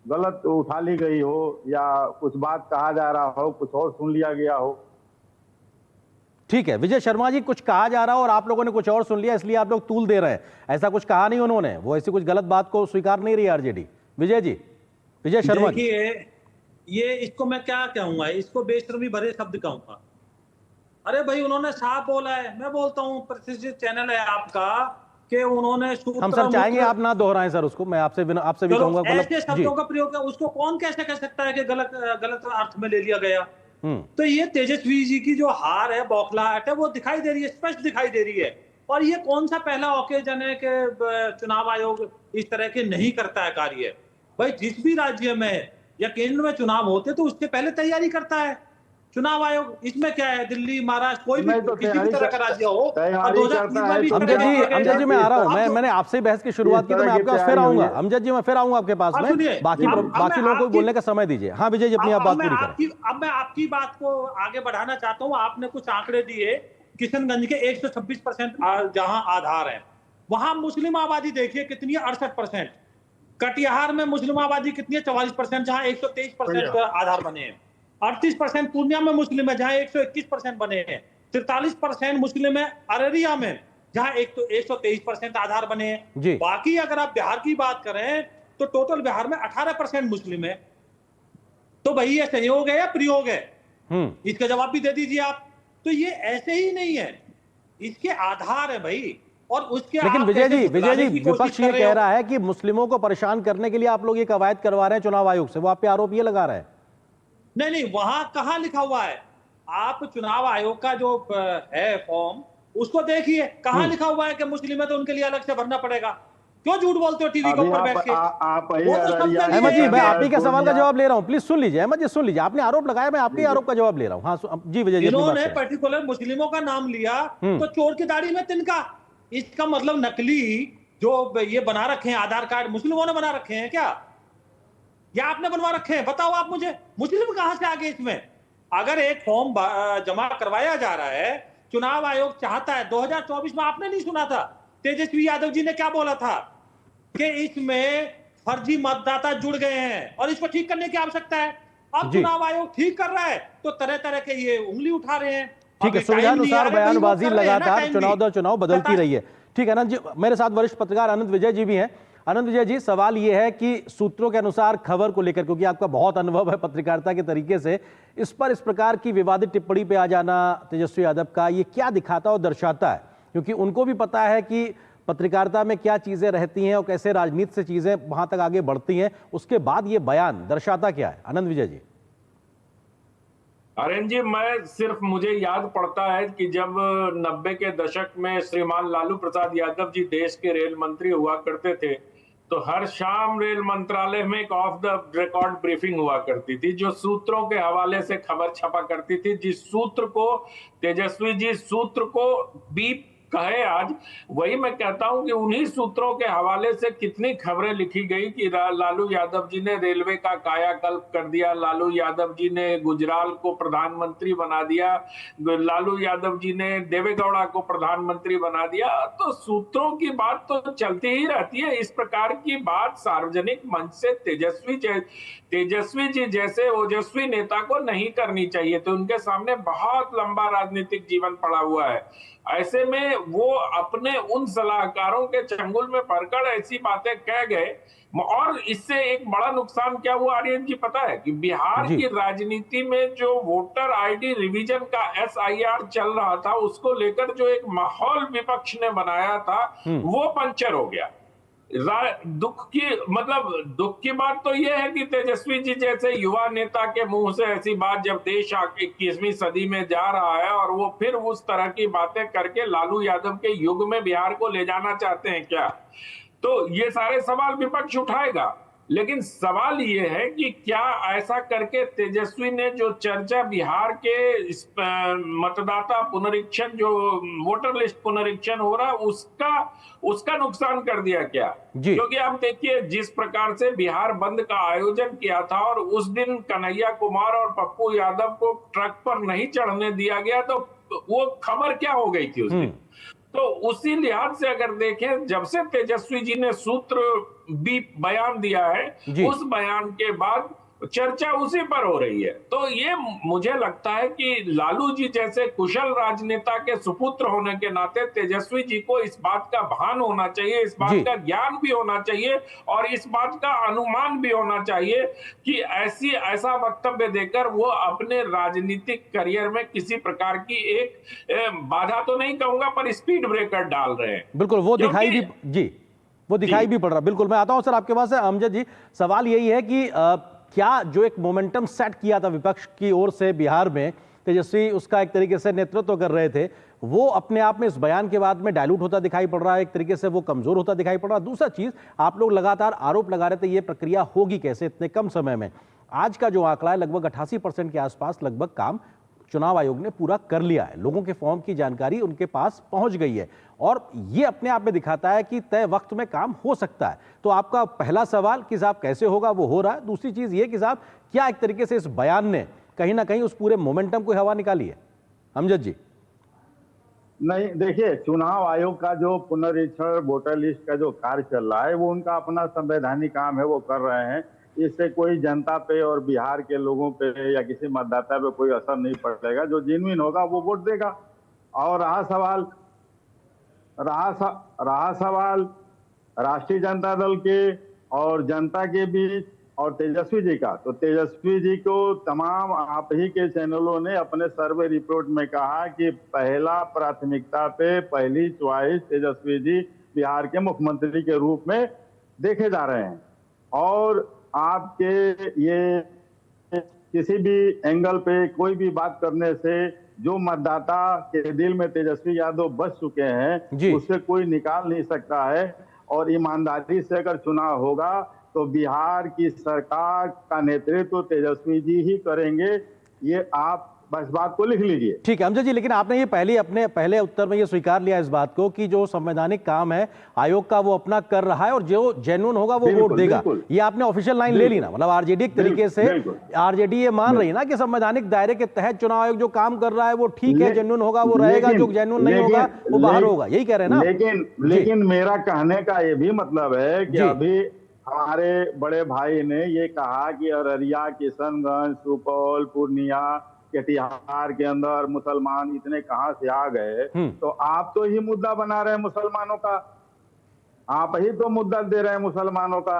गलत उठा ली गई हो या कुछ बात कहा जा रहा हो, कुछ और सुन लिया गया हो। ठीक है, विजय शर्मा जी, कुछ कहा जा रहा है और आप लोगों ने कुछ और सुन लिया, इसलिए आप लोग तूल दे रहे हैं। ऐसा कुछ कहा नहीं उन्होंने, वो ऐसी कुछ गलत बात को स्वीकार नहीं रही आरजेडी। विजय जी, विजय शर्मा जी। ये इसको मैं क्या कहूंगा, इसको बेशर्मी भरे शब्द कहूंगा। अरे भाई, उन्होंने साफ बोला है। मैं बोलता हूँ, प्रतिष्ठित चैनल है आपका, कि उन्होंने हम सर चाहेंगे आप ना दोहराएं सर उसको, मैं आपसे भी कहूंगा ऐसे शब्दों का प्रयोग, उसको कौन कैसे कह सकता है कि गलत अर्थ में ले लिया गया। तो ये तेजस्वी जी की जो हार है, बौखलाहट है, वो दिखाई दे रही है, स्पष्ट दिखाई दे रही है। और ये कौन सा पहला ओकेजन है कि चुनाव आयोग इस तरह के नहीं करता है कार्य। भाई, जिस भी राज्य में या केंद्र में चुनाव होते तो उससे पहले तैयारी करता है चुनाव आयोग। इसमें क्या है, दिल्ली, महाराष्ट्र, कोई भी किसी भी तरह का राज्य हो। अमजद जी, मैं आ रहा हूँ, मैंने आपसे बहस की शुरुआत की, तो मैं आपके पास फिर आऊंगा। अमजद जी, मैं फिर आऊंगा आपके पास में, बाकी लोगों को बोलने का समय दीजिए। हाँ विजय जी, अपनी आप बात पूरी करें। अब मैं आपकी बात को आगे बढ़ाना चाहता हूँ। आपने कुछ आंकड़े दिए, किशनगंज के 126% जहां आधार है, वहां मुस्लिम आबादी देखिए कितनी है, 68%। कटिहार में मुस्लिम आबादी कितनी है, 44%, जहां 123% आधार बने हैं। 38% पूर्णिया में मुस्लिम है, जहां 121% बने हैं। 43% मुस्लिम है अररिया में, जहां 123% आधार बने हैं। बाकी अगर आप बिहार की बात करें तो टोटल बिहार में 18% मुस्लिम है। तो भाई, ये संयोग है या प्रयोग है, इसका जवाब भी दे दीजिए आप। तो ये ऐसे ही नहीं है, इसके आधार है भाई। और उसके लेकिन विजय जी, विपक्ष ये कह रहा है कि मुस्लिमों को परेशान करने के लिए आप लोग ये कवायद करवा रहे हैं चुनाव आयोग से, वो आप पे आरोप ये लगा रहे हैं। नहीं, वहां कहां लिखा हुआ है। आप चुनाव आयोग का जो है फॉर्म, उसको देखिए, कहां लिखा हुआ है कि मुस्लिम है तो उनके लिए अलग से भरना पड़ेगा। क्यों झूठ बोलते हो टीवी के ऊपर बैठ के? अहमद जी, मैं आप ही का सवाल का जवाब ले रहा हूं, प्लीज सुन लीजिए। अहमद जी सुन लीजिए, आपने आरोप लगाया, मैं आपके आरोप का जवाब ले रहा हूं। हाँ जी विजय जी, इन्होंने पर्टिकुलर मुस्लिमों का नाम लिया तो चोर की दाढ़ी में तिनका। इसका मतलब नकली जो ये बना रखे हैं आधार कार्ड, मुस्लिमों ने बना रखे हैं क्या, या आपने बनवा रखे हैं? बताओ आप मुझे, मुस्लिम कहां से आगे इसमें? अगर एक फॉर्म जमा करवाया जा रहा है, चुनाव आयोग चाहता है, 2024 में आपने नहीं सुना था तेजस्वी यादव जी ने क्या बोला था कि इसमें फर्जी मतदाता जुड़ गए हैं और इसको ठीक करने की आवश्यकता है। अब चुनाव आयोग ठीक कर रहा है तो तरह तरह के ये उंगली उठा रहे हैं। ठीक है, सुविधानुसार बयानबाजी लगातार चुनाव दर चुनाव बदलती रही है। ठीक है अनंत जी, मेरे साथ वरिष्ठ पत्रकार अनंत विजय जी भी हैं। अनंत विजय जी, सवाल यह है कि सूत्रों के अनुसार खबर को लेकर, क्योंकि आपका बहुत अनुभव है पत्रकारिता के तरीके से, इस प्रकार की विवादित टिप्पणी पे आ जाना तेजस्वी यादव का, ये क्या दिखाता और दर्शाता है? क्योंकि उनको भी पता है कि पत्रकारिता में क्या चीजें रहती हैं और कैसे राजनीति से चीजें वहां तक आगे बढ़ती हैं, उसके बाद ये बयान दर्शाता क्या है? आनंद विजय जी। आर्यन जी, मैं सिर्फ मुझे याद पड़ता है कि जब 90 के दशक में श्रीमान लालू प्रसाद यादव जी देश के रेल मंत्री हुआ करते थे, तो हर शाम रेल मंत्रालय में एक ऑफ द रिकॉर्ड ब्रीफिंग हुआ करती थी, जो सूत्रों के हवाले से खबर छपा करती थी। जिस सूत्र को तेजस्वी जी सूत्र को बीप कहे आज, वही मैं कहता हूं कि उन्हीं सूत्रों के हवाले से कितनी खबरें लिखी गई कि लालू यादव जी ने रेलवे का कायाकल्प कर दिया, लालू यादव जी ने गुजराल को प्रधानमंत्री बना दिया, लालू यादव जी ने देवेगौड़ा को प्रधानमंत्री बना दिया। तो सूत्रों की बात तो चलती ही रहती है। इस प्रकार की बात सार्वजनिक मंच से तेजस्वी जी जैसे ओजस्वी नेता को नहीं करनी चाहिए। तो उनके सामने बहुत लंबा राजनीतिक जीवन पड़ा हुआ है। ऐसे में वो अपने उन सलाहकारों के चंगुल में पड़कर ऐसी बातें कह गए। और इससे एक बड़ा नुकसान क्या हुआ आर्यन जी पता है? कि बिहार की राजनीति में जो वोटर आईडी रिवीजन का SIR चल रहा था, उसको लेकर जो एक माहौल विपक्ष ने बनाया था, वो पंचर हो गया। दुख की बात तो यह है कि तेजस्वी जी जैसे युवा नेता के मुंह से ऐसी बात, जब देश 21वीं सदी में जा रहा है और वो फिर उस तरह की बातें करके लालू यादव के युग में बिहार को ले जाना चाहते हैं क्या? तो ये सारे सवाल विपक्ष उठाएगा। लेकिन सवाल ये है कि क्या ऐसा करके तेजस्वी ने जो चर्चा बिहार के मतदाता पुनरीक्षण, जो वोटर लिस्ट पुनरीक्षण हो रहा, उसका नुकसान कर दिया क्या? क्योंकि आप देखिए जिस प्रकार से बिहार बंद का आयोजन किया था और उस दिन कन्हैया कुमार और पप्पू यादव को ट्रक पर नहीं चढ़ने दिया गया, तो वो खबर क्या हो गई थी उस दिन? तो उसी लिहाज से अगर देखें, जब से तेजस्वी जी ने सूत्र भी बयान दिया है, उस बयान के बाद चर्चा उसी पर हो रही है। तो ये मुझे लगता है कि लालू जी जैसे कुशल राजनेता के सुपुत्र होने के नाते तेजस्वी जी को इस बात का भान होना चाहिए, इस बात का ज्ञान भी होना चाहिए और इस बात का अनुमान भी होना चाहिए कि ऐसा वक्तव्य देकर वो अपने राजनीतिक करियर में किसी प्रकार की एक बाधा तो नहीं कहूंगा पर स्पीड ब्रेकर डाल रहे हैं। बिल्कुल, वो दिखाई भी जी, वो दिखाई भी पड़ रहा। बिल्कुल, मैं आता हूं सर आपके पास है। अमजद जी, सवाल यही है कि क्या जो एक मोमेंटम सेट किया था विपक्ष की ओर से बिहार में, तेजस्वी उसका एक तरीके से नेतृत्व कर रहे थे, वो अपने आप में इस बयान के बाद में डायलूट होता दिखाई पड़ रहा है, एक तरीके से वो कमजोर होता दिखाई पड़ रहा है। दूसरा चीज, आप लोग लगातार आरोप लगा रहे थे ये प्रक्रिया होगी कैसे इतने कम समय में। आज का जो आंकड़ा है लगभग 88% के आसपास लगभग काम चुनाव आयोग ने पूरा कर लिया है, लोगों के फॉर्म की जानकारी उनके पास पहुंच गई है और ये अपने आप में दिखाता है कि तय वक्त में काम हो सकता है। तो आपका पहला सवाल कि साहब कैसे होगा, वो हो रहा है। दूसरी चीज ये कि साहब क्या एक तरीके से इस बयान ने कहीं ना कहीं उस पूरे मोमेंटम को हवा निकाली है? अमजद जी। नहीं, देखिए, चुनाव आयोग का जो पुनरीक्षण वोटर लिस्ट का जो कार्य चल रहा है वो उनका अपना संवैधानिक काम है, वो कर रहे हैं। इससे कोई जनता पे और बिहार के लोगों पे या किसी मतदाता पे कोई असर नहीं पड़ेगा। जो जेन्युइन होगा वो वोट देगा। और रहा सवाल राष्ट्रीय जनता दल के और जनता के बीच और तेजस्वी जी का, तो तेजस्वी जी को तमाम आप ही के चैनलों ने अपने सर्वे रिपोर्ट में कहा कि पहला प्राथमिकता पे पहली चॉइस तेजस्वी जी बिहार के मुख्यमंत्री के रूप में देखे जा रहे हैं। और आपके ये किसी भी एंगल पे कोई भी बात करने से जो मतदाता के दिल में तेजस्वी यादव बस चुके हैं उससे कोई निकाल नहीं सकता है। और ईमानदारी से अगर चुनाव होगा तो बिहार की सरकार का नेतृत्व तेजस्वी जी ही करेंगे। ये आप बस बात को लिख लीजिए। ठीक है अमजद जी, लेकिन आपने ये अपने पहले उत्तर में ये स्वीकार लिया इस बात को कि जो संवैधानिक काम है आयोग का वो अपना कर रहा है और जो जेन्युइन होगा वो वोट देगा। ये आपने ऑफिशियल लाइन ले ली ना, मतलब आरजेडी एक तरीके से आरजेडी ये मान रही है ना कि संवैधानिक दायरे के तहत चुनाव आयोग जो काम कर रहा है वो ठीक है, जेन्युइन होगा वो रहेगा, जो जेन्युइन नहीं होगा वो बाहर होगा, यही कह रहे हैं ना। लेकिन मेरा कहने का ये भी मतलब है कि अभी हमारे बड़े भाई ने ये कहा कि अररिया, किशनगंज, सुपौल, पूर्णिया, कटिहार के अंदर मुसलमान इतने कहां से आ गए। तो आप तो ही मुद्दा बना रहे हैं मुसलमानों का, आप ही तो मुद्दा दे रहे हैं मुसलमानों का,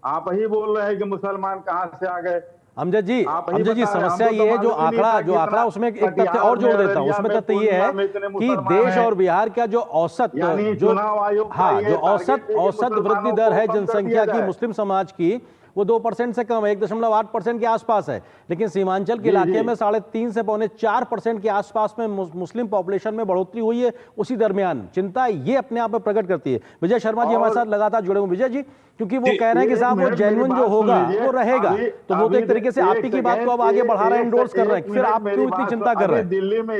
आप ही बोल रहे हैं कि मुसलमान कहां से आ गए। अमजद जी समस्या ये है, जो आंकड़ा उसमें एक तथ्य और जोड़ देता हूं, उसमें तथ्य ये है कि देश और बिहार का जो औसत जो औसत वृद्धि दर है जनसंख्या की मुस्लिम समाज की वो 2% से कम है, 1.8% के आसपास है। लेकिन सीमांचल के इलाके में 3.5 से 4.5% के आसपास में मुस्लिम पॉपुलेशन में बढ़ोतरी हुई है। उसी दरमियान चिंता ये अपने आप में प्रकट करती है। विजय शर्मा जी हमारे साथ लगातार जुड़े हुए। विजय जी, क्योंकि वो कह रहे हैं कि साहब वो जेन्युइन जो होगा वो रहेगा, तो वो तो एक तरीके से आप ही की बात को अब आगे बढ़ा रहे हैं, इंडोर्स कर रहे हैं, फिर आप क्यों इतनी चिंता कर रहे हैं? दिल्ली में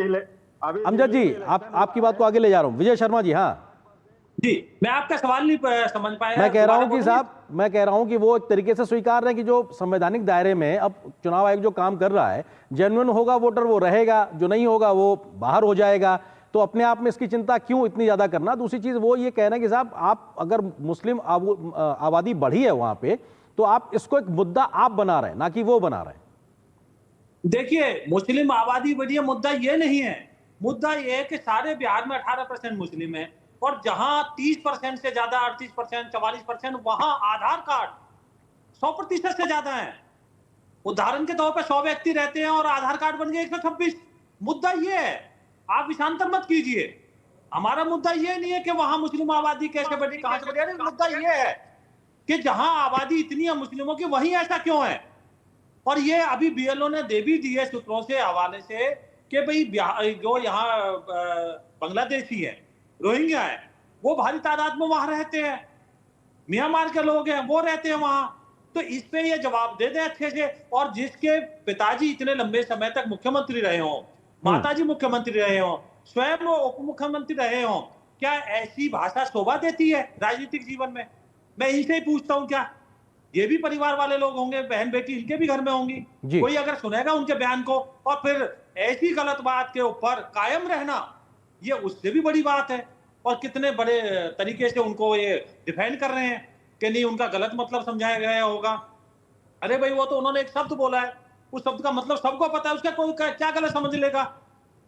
अमजद जी आपकी बात को आगे ले जा रहा हूँ। विजय शर्मा जी। हाँ जी, मैं आपका सवाल नहीं समझ पाया। मैं कह रहा हूं कि वो एक तरीके से स्वीकार रहे हैं कि जो संवैधानिक दायरे में अब चुनाव आयोग जो काम कर रहा है जेन्युइन होगा वोटर वो रहेगा, जो नहीं होगा वो बाहर हो जाएगा। तो अपने आप में इसकी चिंता क्यों इतनी ज्यादा करना? दूसरी चीज वो ये कह रहे हैं कि साहब आप अगर मुस्लिम आबादी बढ़ी है वहां पे तो आप इसको एक मुद्दा आप बना रहे हैं, ना कि वो बना रहे हैं। देखिए, मुस्लिम आबादी बढ़ी है मुद्दा ये नहीं है। मुद्दा ये है कि सारे बिहार में 18% मुस्लिम है और जहां 30% से ज्यादा 38%, 44% वहां आधार कार्ड 100% से ज्यादा है। उदाहरण के तौर पर 100 व्यक्ति रहते हैं और आधार कार्ड बन गए 126। मुद्दा ये है, आप विषांतर मत कीजिए। हमारा मुद्दा ये नहीं है कि वहां मुस्लिम आबादी कैसे बढ़ी, कहां से बढ़ी। मुद्दा ये है कि जहां आबादी इतनी है मुस्लिमों की वहीं ऐसा क्यों है। और ये अभी बीएलओ ने दे भी दिए सूत्रों से हवाले से कि भाई जो यहाँ बांग्लादेशी है, रोहिंग्या है, वो भारी तादाद में वहां रहते हैं, म्यांमार के लोग हैं वो रहते हैं वहां। तो इस पे ये जवाब दे दे अच्छे से। और जिसके पिताजी इतने लंबे समय तक मुख्यमंत्री रहे हों, माताजी मुख्यमंत्री रहे हों, स्वयं उप मुख्यमंत्री रहे हों, क्या ऐसी भाषा शोभा देती है राजनीतिक जीवन में? मैं इनसे ही पूछता हूं, क्या ये भी परिवार वाले लोग होंगे, बहन बेटी इनके भी घर में होंगी, कोई अगर सुनेगा उनके बयान को और फिर ऐसी गलत बात के ऊपर कायम रहना, ये उससे भी बड़ी बात है। और कितने बड़े तरीके से उनको ये डिफेंड कर रहे हैं कि नहीं उनका गलत मतलब समझाया गया होगा। अरे भाई वो तो उन्होंने एक शब्द बोला है, उस शब्द का मतलब सबको पता है, उसका कोई क्या गलत समझ लेगा।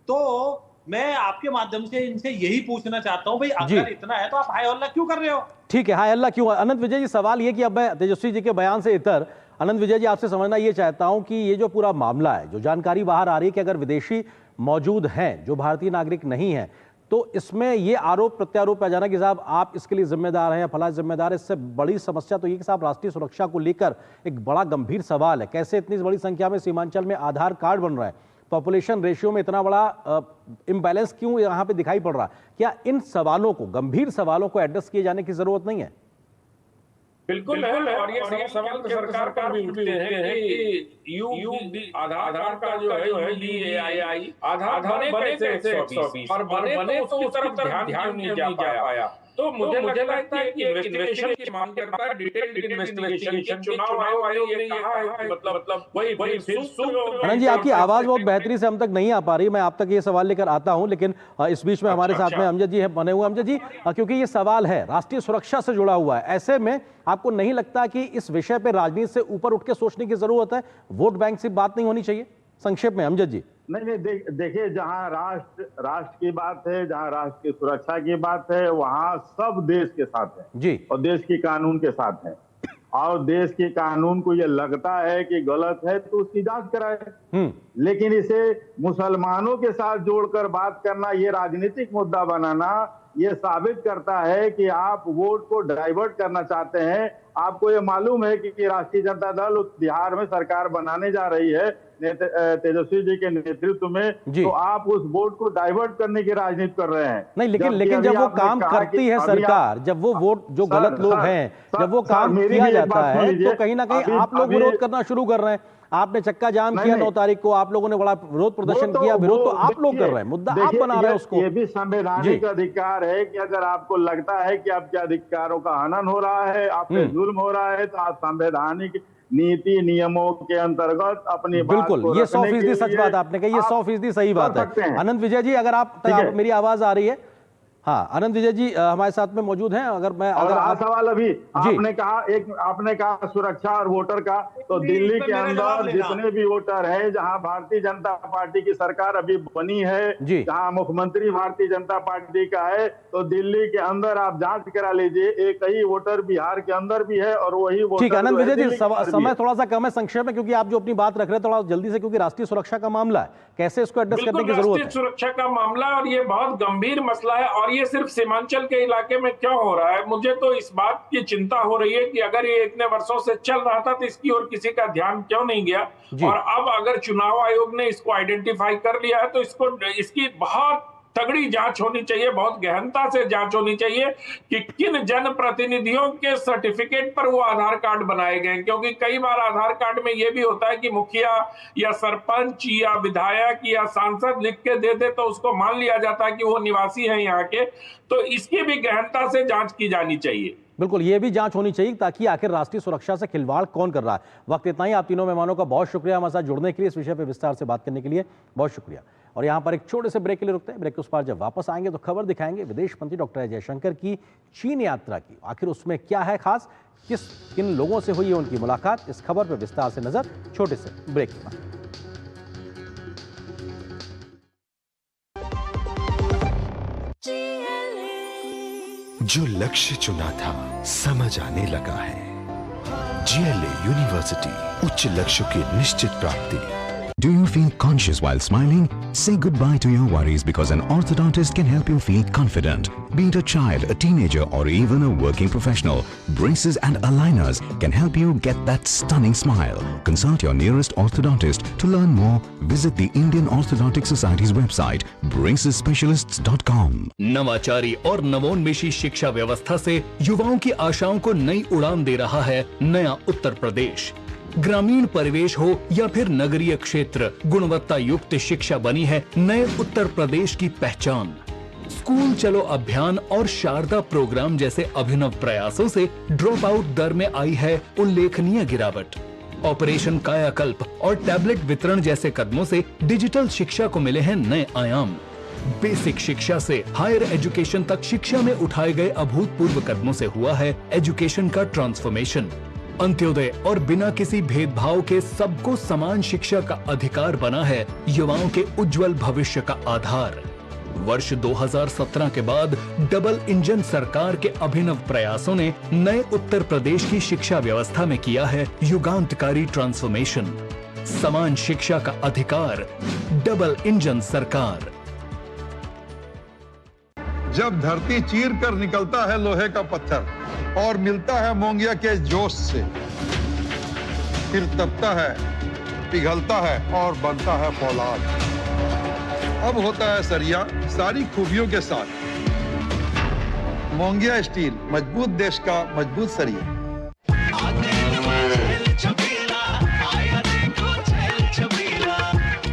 तो मैं आपके माध्यम से इनसे यही पूछना चाहता हूं भाई, अगर इतना है तो आप हाय अल्लाह क्यों कर रहे हो? ठीक है, हाय अल्लाह क्यों? अनंत विजय जी, सवाल ये कि अब मैं तेजस्वी जी के बयान से इतर अनंत विजय जी आपसे समझना ये चाहता हूं कि ये जो पूरा मामला है, जो जानकारी बाहर आ रही है कि अगर विदेशी मौजूद हैं जो भारतीय नागरिक नहीं है, तो इसमें ये आरोप प्रत्यारोप आ जाना कि साहब आप इसके लिए जिम्मेदार हैं या फला जिम्मेदार है, इससे बड़ी समस्या तो ये कि साहब राष्ट्रीय सुरक्षा को लेकर एक बड़ा गंभीर सवाल है। कैसे इतनी बड़ी संख्या में सीमांचल में आधार कार्ड बन रहा है, पॉपुलेशन रेशियो में इतना बड़ा इम्बैलेंस क्यों यहाँ पे दिखाई पड़ रहा है? क्या इन सवालों को, गंभीर सवालों को एड्रेस किए जाने की जरूरत नहीं है? बिल्कुल है, और ये सवाल तो सरकार का भी उठते हैं कि आधार का जो है UDAI आधार बने कैसे 120 और बने तो उस तरफ ध्यान नहीं जा पाया। तो मुझे लगता है कि इन्वेस्टिगेशन की मांग करता है, डिटेल्ड इन्वेस्टिगेशन। चुनाव आयोग ने कहा है मतलब वही अनंत जी, आपकी आवाज बहुत बेहतरी से हम तक नहीं आ पा रही, मैं आप तक ये सवाल लेकर आता हूं, लेकिन इस बीच में हमारे साथ में अमजद जी है बने हुए। अमजद जी, क्योंकि ये सवाल है राष्ट्रीय सुरक्षा से जुड़ा हुआ है, ऐसे में आपको नहीं लगता कि इस विषय पर राजनीति से ऊपर उठ के सोचने की जरूरत है? वोट बैंक से बात नहीं होनी चाहिए? संक्षेप में अमजद जी। नहीं, देखिए, जहां राष्ट्र की बात है, जहां राष्ट्र की सुरक्षा की बात है, वहां सब देश के साथ है जी, और देश की कानून के साथ है। और देश के कानून को ये लगता है कि गलत है तो उसकी जांच कराए, लेकिन इसे मुसलमानों के साथ जोड़कर बात करना, ये राजनीतिक मुद्दा बनाना, ये साबित करता है कि आप वोट को डाइवर्ट करना चाहते हैं। आपको ये मालूम है कि राष्ट्रीय जनता दल बिहार में सरकार बनाने जा रही है तेजस्वी जी के नेतृत्व में, तो आप उस वोट को डाइवर्ट करने की राजनीति कर रहे हैं। नहीं, लेकिन जब वो काम करती है सरकार, जब वो वोट जो गलत लोग हैं, जब वो काम किया जाता है, तो कहीं ना कहीं आप लोग विरोध करना शुरू कर रहे हैं। आपने चक्का जाम किया 9 तारीख को, आप लोगों ने बड़ा विरोध प्रदर्शन किया, विरोध तो आप लोग कर रहे हैं, मुद्दा आप बना रहे हैं उसको। ये भी संवैधानिक अधिकार है कि अगर आपको लगता है कि आपके अधिकारों का हनन हो रहा है, आप पे जुल्म हो रहा है, तो आप संवैधानिक नीति नियमों के अंतर्गत अपनी बिल्कुल, ये 100% सच बात आपने कही, ये 100% सही बात है। अनंत विजय जी, अगर आप मेरी आवाज आ रही है? हाँ, अनंत विजय जी हमारे साथ में मौजूद हैं। अगर सवाल अभी आपने कहा सुरक्षा और वोटर का, तो दिल्ली के अंदर जितने भी वोटर हैं, जहां भारतीय जनता पार्टी की सरकार अभी बनी है, जहां मुख्यमंत्री भारतीय जनता पार्टी का है, तो दिल्ली के अंदर आप जांच करा लीजिए, एक ही वोटर बिहार के अंदर भी है और वही वोटर। ठीक है अनंत विजय जी, समय थोड़ा सा कम है, संक्षेप में, क्योंकि आप जो अपनी बात रख रहे हैं थोड़ा जल्दी से, क्योंकि राष्ट्रीय सुरक्षा का मामला है, कैसे इसको एड्रेस करने की जरूरत है? राष्ट्रीय सुरक्षा का मामला, और ये बहुत गंभीर मसला है, और ये सिर्फ सीमांचल के इलाके में क्यों हो रहा है? मुझे तो इस बात की चिंता हो रही है कि अगर ये इतने वर्षों से चल रहा था तो इसकी ओर किसी का ध्यान क्यों नहीं गया? और अब अगर चुनाव आयोग ने इसको आइडेंटिफाई कर लिया है तो इसकी बहुत तगड़ी जांच होनी चाहिए, बहुत गहनता से जांच होनी चाहिए कि किन जनप्रतिनिधियों के सर्टिफिकेट पर वो आधार कार्ड बनाए गए, क्योंकि कई बार आधार कार्ड में ये भी होता है कि मुखिया या सरपंच या विधायक या सांसद लिख के दे दे तो उसको मान लिया जाता है कि वो निवासी हैं यहाँ के। तो इसकी भी गहनता से जांच की जानी चाहिए। बिल्कुल, ये भी जांच होनी चाहिए ताकि आखिर राष्ट्रीय सुरक्षा से खिलवाड़ कौन कर रहा है। वक्त इतना ही। आप तीनों मेहमानों का बहुत शुक्रिया हमारे साथ जुड़ने के लिए, इस विषय पर विस्तार से बात करने के लिए बहुत शुक्रिया। और यहाँ पर एक छोटे से ब्रेक के लिए रुकते हैं। ब्रेक के उस पार जब वापस आएंगे तो खबर दिखाएंगे विदेश मंत्री डॉक्टर एस जयशंकर की चीन यात्रा की, आखिर उसमें क्या है खास, किन लोगों से हुई है उनकी मुलाकात, इस खबर पर विस्तार से नजर छोटे से ब्रेक के बाद। जो लक्ष्य चुना था समझ आने लगा है। GLA यूनिवर्सिटी, उच्च लक्ष्य की निश्चित प्राप्ति। Do you feel conscious while smiling? Say goodbye to your worries because an orthodontist can help you feel confident. Be it a child, a teenager, or even a working professional, braces and aligners can help you get that stunning smile. Consult your nearest orthodontist. To learn more, visit the Indian Orthodontic Society's website, bracesspecialists.com. नवाचारी और नवोन्मेषी शिक्षा व्यवस्था से युवाओं की आशाओं को नई उड़ान दे रहा है नया उत्तर प्रदेश। ग्रामीण परिवेश हो या फिर नगरीय क्षेत्र, गुणवत्ता युक्त शिक्षा बनी है नए उत्तर प्रदेश की पहचान। स्कूल चलो अभियान और शारदा प्रोग्राम जैसे अभिनव प्रयासों से ड्रॉप आउट दर में आई है उल्लेखनीय गिरावट। ऑपरेशन कायाकल्प और टैबलेट वितरण जैसे कदमों से डिजिटल शिक्षा को मिले हैं नए आयाम। बेसिक शिक्षा से हायर एजुकेशन तक शिक्षा में उठाए गए अभूतपूर्व कदमों से हुआ है एजुकेशन का ट्रांसफॉर्मेशन। अंत्योदय और बिना किसी भेदभाव के सबको समान शिक्षा का अधिकार बना है युवाओं के उज्जवल भविष्य का आधार। वर्ष 2017 के बाद डबल इंजन सरकार के अभिनव प्रयासों ने नए उत्तर प्रदेश की शिक्षा व्यवस्था में किया है युगांतकारी ट्रांसफॉर्मेशन। समान शिक्षा का अधिकार, डबल इंजन सरकार। जब धरती चीर कर निकलता है लोहे का पत्थर और मिलता है मोंगिया के जोश से, फिर तपता है, पिघलता है और बनता है फौलाद। अब होता है सरिया सारी खूबियों के साथ। मोंगिया स्टील, मजबूत देश का मजबूत सरिया।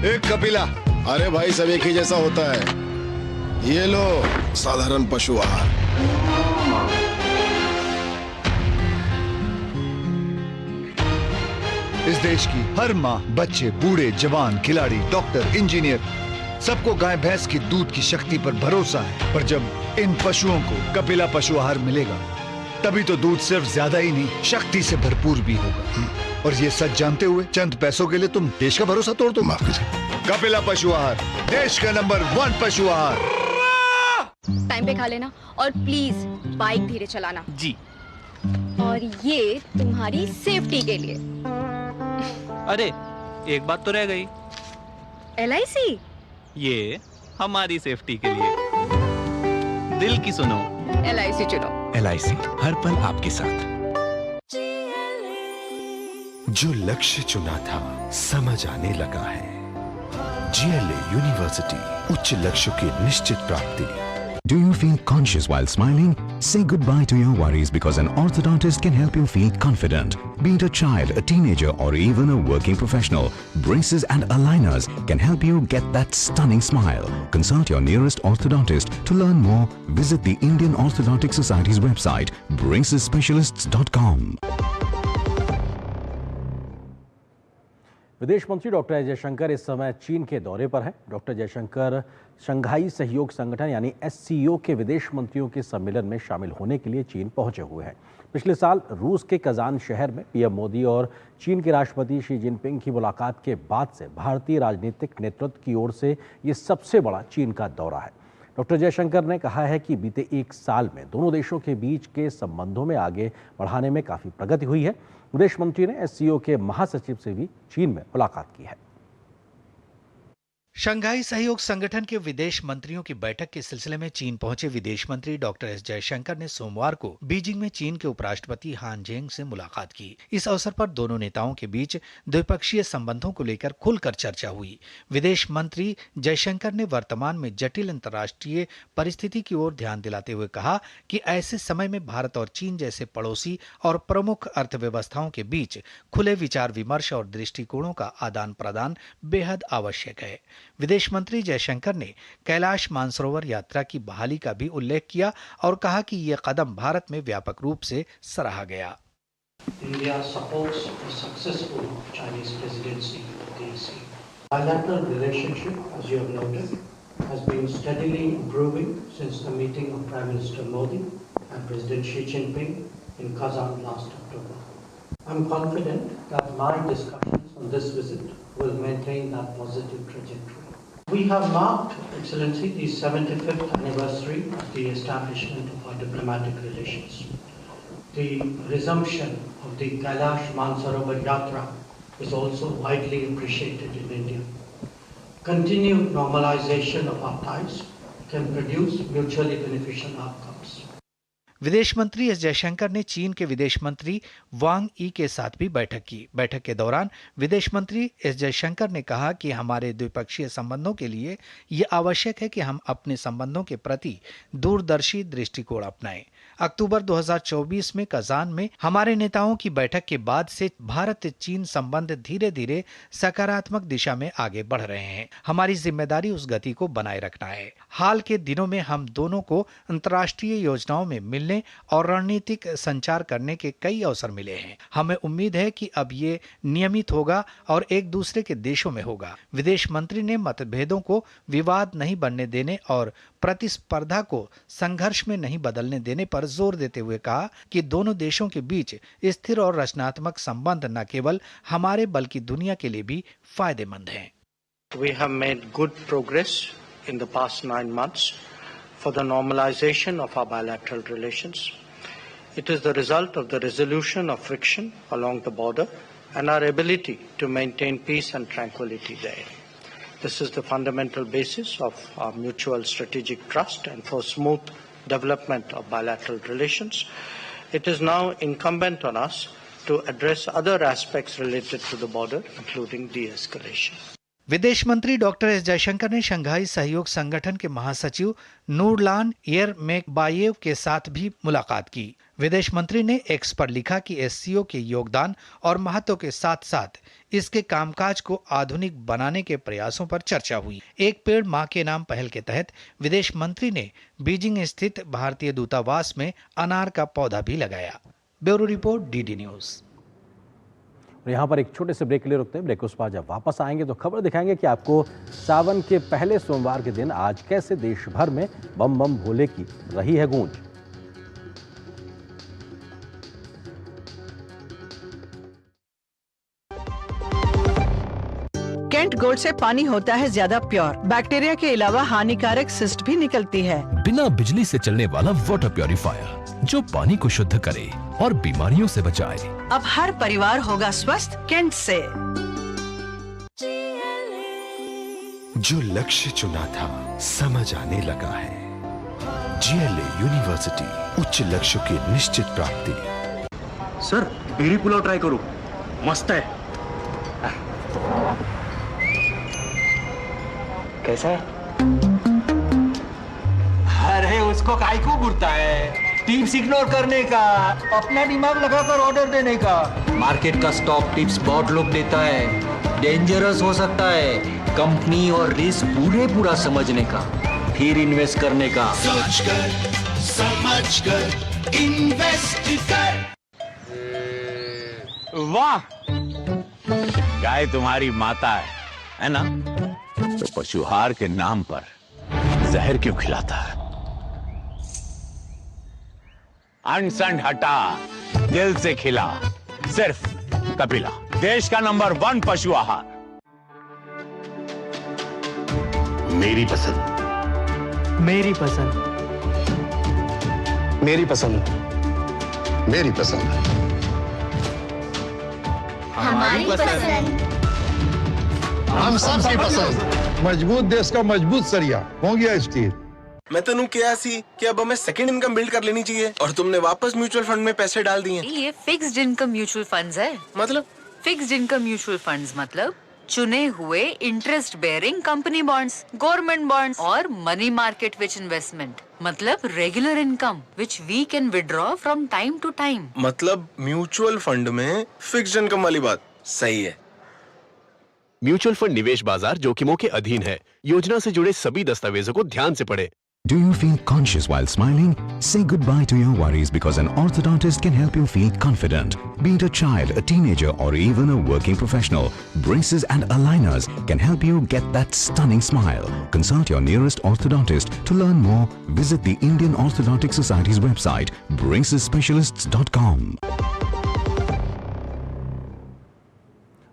एक कपिला, अरे भाई सब एक ही जैसा होता है। ये लो साधारण पशु आहार। इस देश की हर माँ, बच्चे, बूढ़े, जवान, खिलाड़ी, डॉक्टर, इंजीनियर, सबको गाय भैंस की दूध की शक्ति पर भरोसा है। पर जब इन पशुओं को कपिला पशु आहार मिलेगा, तभी तो दूध सिर्फ ज्यादा ही नहीं, शक्ति से भरपूर भी होगा। और ये सच जानते हुए चंद पैसों के लिए तुम देश का भरोसा तोड़ दो। माफ कीजिए। कपिला पशु आहार, देश का नंबर 1 पशु आहार। टाइम पे खा लेना और प्लीज बाइक धीरे चलाना जी। और ये तुम्हारी सेफ्टी के लिए। अरे एक बात तो रह गई। LIC? ये हमारी सेफ्टी के लिए। दिल की सुनो, LIC चुनो। LIC हर पल आपके साथ। जो लक्ष्य चुना था समझ आने लगा है। GLA यूनिवर्सिटी, उच्च लक्ष्य की निश्चित प्राप्ति। Do you feel conscious while smiling? Say goodbye to your worries because an orthodontist can help you feel confident. Be it a child, a teenager, or even a working professional, braces and aligners can help you get that stunning smile. Consult your nearest orthodontist. To learn more, visit the Indian Orthodontic Society's website, bracesspecialists.com. विदेश मंत्री doctor S Jaishankar इस समय चीन के दौरे पर हैं। Doctor Jaishankar Shanghai सहयोग संगठन यानी SCO के विदेश मंत्रियों के सम्मेलन में शामिल होने के लिए चीन पहुंचे हुए हैं। पिछले साल रूस के कजान शहर में पीएम मोदी और चीन के राष्ट्रपति शी जिनपिंग की मुलाकात के बाद से भारतीय राजनीतिक नेतृत्व की ओर से ये सबसे बड़ा चीन का दौरा है। डॉक्टर जयशंकर ने कहा है कि बीते एक साल में दोनों देशों के बीच के संबंधों में आगे बढ़ाने में काफ़ी प्रगति हुई है। विदेश मंत्री ने SCO के महासचिव से भी चीन में मुलाकात की है। शंघाई सहयोग संगठन के विदेश मंत्रियों की बैठक के सिलसिले में चीन पहुंचे विदेश मंत्री डॉक्टर एस जयशंकर ने सोमवार को बीजिंग में चीन के उपराष्ट्रपति हान जेंग से मुलाकात की। इस अवसर पर दोनों नेताओं के बीच द्विपक्षीय संबंधों को लेकर खुलकर चर्चा हुई। विदेश मंत्री जयशंकर ने वर्तमान में जटिल अंतर्राष्ट्रीय परिस्थिति की ओर ध्यान दिलाते हुए कहा कि ऐसे समय में भारत और चीन जैसे पड़ोसी और प्रमुख अर्थव्यवस्थाओं के बीच खुले विचार विमर्श और दृष्टिकोणों का आदान प्रदान बेहद आवश्यक है। विदेश मंत्री जयशंकर ने कैलाश मानसरोवर यात्रा की बहाली का भी उल्लेख किया और कहा कि यह कदम भारत में व्यापक रूप से सराहा गया। India supports the successful Chinese presidency of the ASEAN. Bilateral relationship, as you have noted, has been steadily improving since the meeting of Prime Minister Modi and President Xi Jinping in Kazan last October. I'm confident that my discussions on this visit will maintain that positive trajectory. We have marked, Excellency, the 75th anniversary of the establishment of our diplomatic relations. The resumption of the Kailash Mansarovar Yatra is also widely appreciated in India. Continued normalization of our ties can produce mutually beneficial outcomes. विदेश मंत्री S Jaishankar ने चीन के विदेश मंत्री वांग यी के साथ भी बैठक की। बैठक के दौरान विदेश मंत्री एस जयशंकर ने कहा कि हमारे द्विपक्षीय संबंधों के लिए यह आवश्यक है कि हम अपने संबंधों के प्रति दूरदर्शी दृष्टिकोण अपनाएं। अक्टूबर 2024 में कजान में हमारे नेताओं की बैठक के बाद से भारत चीन संबंध धीरे धीरे सकारात्मक दिशा में आगे बढ़ रहे हैं। हमारी जिम्मेदारी उस गति को बनाए रखना है। हाल के दिनों में हम दोनों को अंतर्राष्ट्रीय योजनाओं में मिलने और रणनीतिक संचार करने के कई अवसर मिले हैं। हमें उम्मीद है कि अब ये नियमित होगा और एक दूसरे के देशों में होगा। विदेश मंत्री ने मतभेदों को विवाद नहीं बनने देने और प्रतिस्पर्धा को संघर्ष में नहीं बदलने देने पर जोर देते हुए कहा कि दोनों देशों के बीच स्थिर और रचनात्मक संबंध न केवल हमारे बल्कि दुनिया के लिए भी फायदेमंद हैं। We have made good progress in the past 9 months for the normalization of our bilateral relations. It is the result of the resolution of friction along the border and our ability to maintain peace and tranquility there. This is the fundamental basis of our mutual strategic trust and for smooth development of bilateral relations. It is now incumbent on us to address other aspects related to the border, including de-escalation. विदेश मंत्री doctor S Jaishankar ने Shanghai सहयोग संगठन के महासचिव Nurlan येरमेकबायेव के साथ भी मुलाकात की। विदेश मंत्री ने एक्स पर लिखा कि एससीओ के योगदान और महत्व के साथ साथ इसके कामकाज को आधुनिक बनाने के प्रयासों पर चर्चा हुई। एक पेड़ मां के नाम पहल के तहत विदेश मंत्री ने बीजिंग स्थित भारतीय दूतावास में अनार का पौधा भी लगाया। Bureau report, DD news. यहाँ पर एक छोटे से ब्रेक के लिए रुकते हैं। ब्रेक के बाद जब वापस आएंगे तो खबर दिखाएंगे कि आपको सावन के पहले सोमवार के दिन आज कैसे देश भर में बम बम भोले की रही है गूंज। कैंट गोल्ड से पानी होता है ज्यादा प्योर, बैक्टीरिया के अलावा हानिकारक सिस्ट भी निकलती है। बिना बिजली से चलने वाला वाटर प्योरीफायर जो पानी को शुद्ध करे और बीमारियों से बचाए। अब हर परिवार होगा स्वस्थ कैंट से। जो लक्ष्य चुना था समझ आने लगा है। जीएलए यूनिवर्सिटी, उच्च लक्ष्य की निश्चित प्राप्ति। सर, बेरी पुलाव ट्राई करो, मस्त है। कैसा है? अरे उसको काहे को घूरता है? टिप्स इग्नोर करने का, अपना दिमाग लगाकर ऑर्डर देने का। मार्केट का स्टॉक टिप्स बहुत लोग देता है, डेंजरस हो सकता है। कंपनी और रिस्क पूरा समझने का, फिर इन्वेस्ट करने का। सोच कर, समझ कर, इन्वेस्ट कर। वाह, गाय तुम्हारी माता है ना? तो पशुहार के नाम पर जहर क्यों खिलाता है? अनसन हटा, दिल से खिला, सिर्फ कपिला, देश का नंबर 1 पशु आहार। मेरी पसंद, मेरी पसंद, मेरी पसंद, मेरी पसंद, हमारी पसंद, हम सबकी पसंद। मजबूत देश का मजबूत सरिया हो गया स्टील। मैं तेनू क्या सी कि अब हमें सेकंड इनकम बिल्ड कर लेनी चाहिए और तुमने वापस म्यूचुअल फंड में पैसे डाल दिए। ये फिक्स्ड इनकम म्यूचुअल फंड्स है। मतलब फिक्स्ड इनकम म्यूचुअल फंड्स मतलब चुने हुए interest bearing company bonds, government bonds और मनी मार्केट विच इन्वेस्टमेंट मतलब regular income which we can withdraw from time to time. मतलब म्यूचुअल फंड में फिक्स्ड इनकम वाली बात सही है। म्यूचुअल फंड निवेश बाजार जोखिमों के अधीन है। योजना से जुड़े सभी दस्तावेजों को ध्यान से पढ़ें। Do you feel conscious while smiling? Say goodbye to your worries because an orthodontist can help you feel confident. Be it a child, a teenager, or even a working professional, braces and aligners can help you get that stunning smile. Consult your nearest orthodontist. To learn more, visit the Indian Orthodontic Society's website, bracesspecialists.com.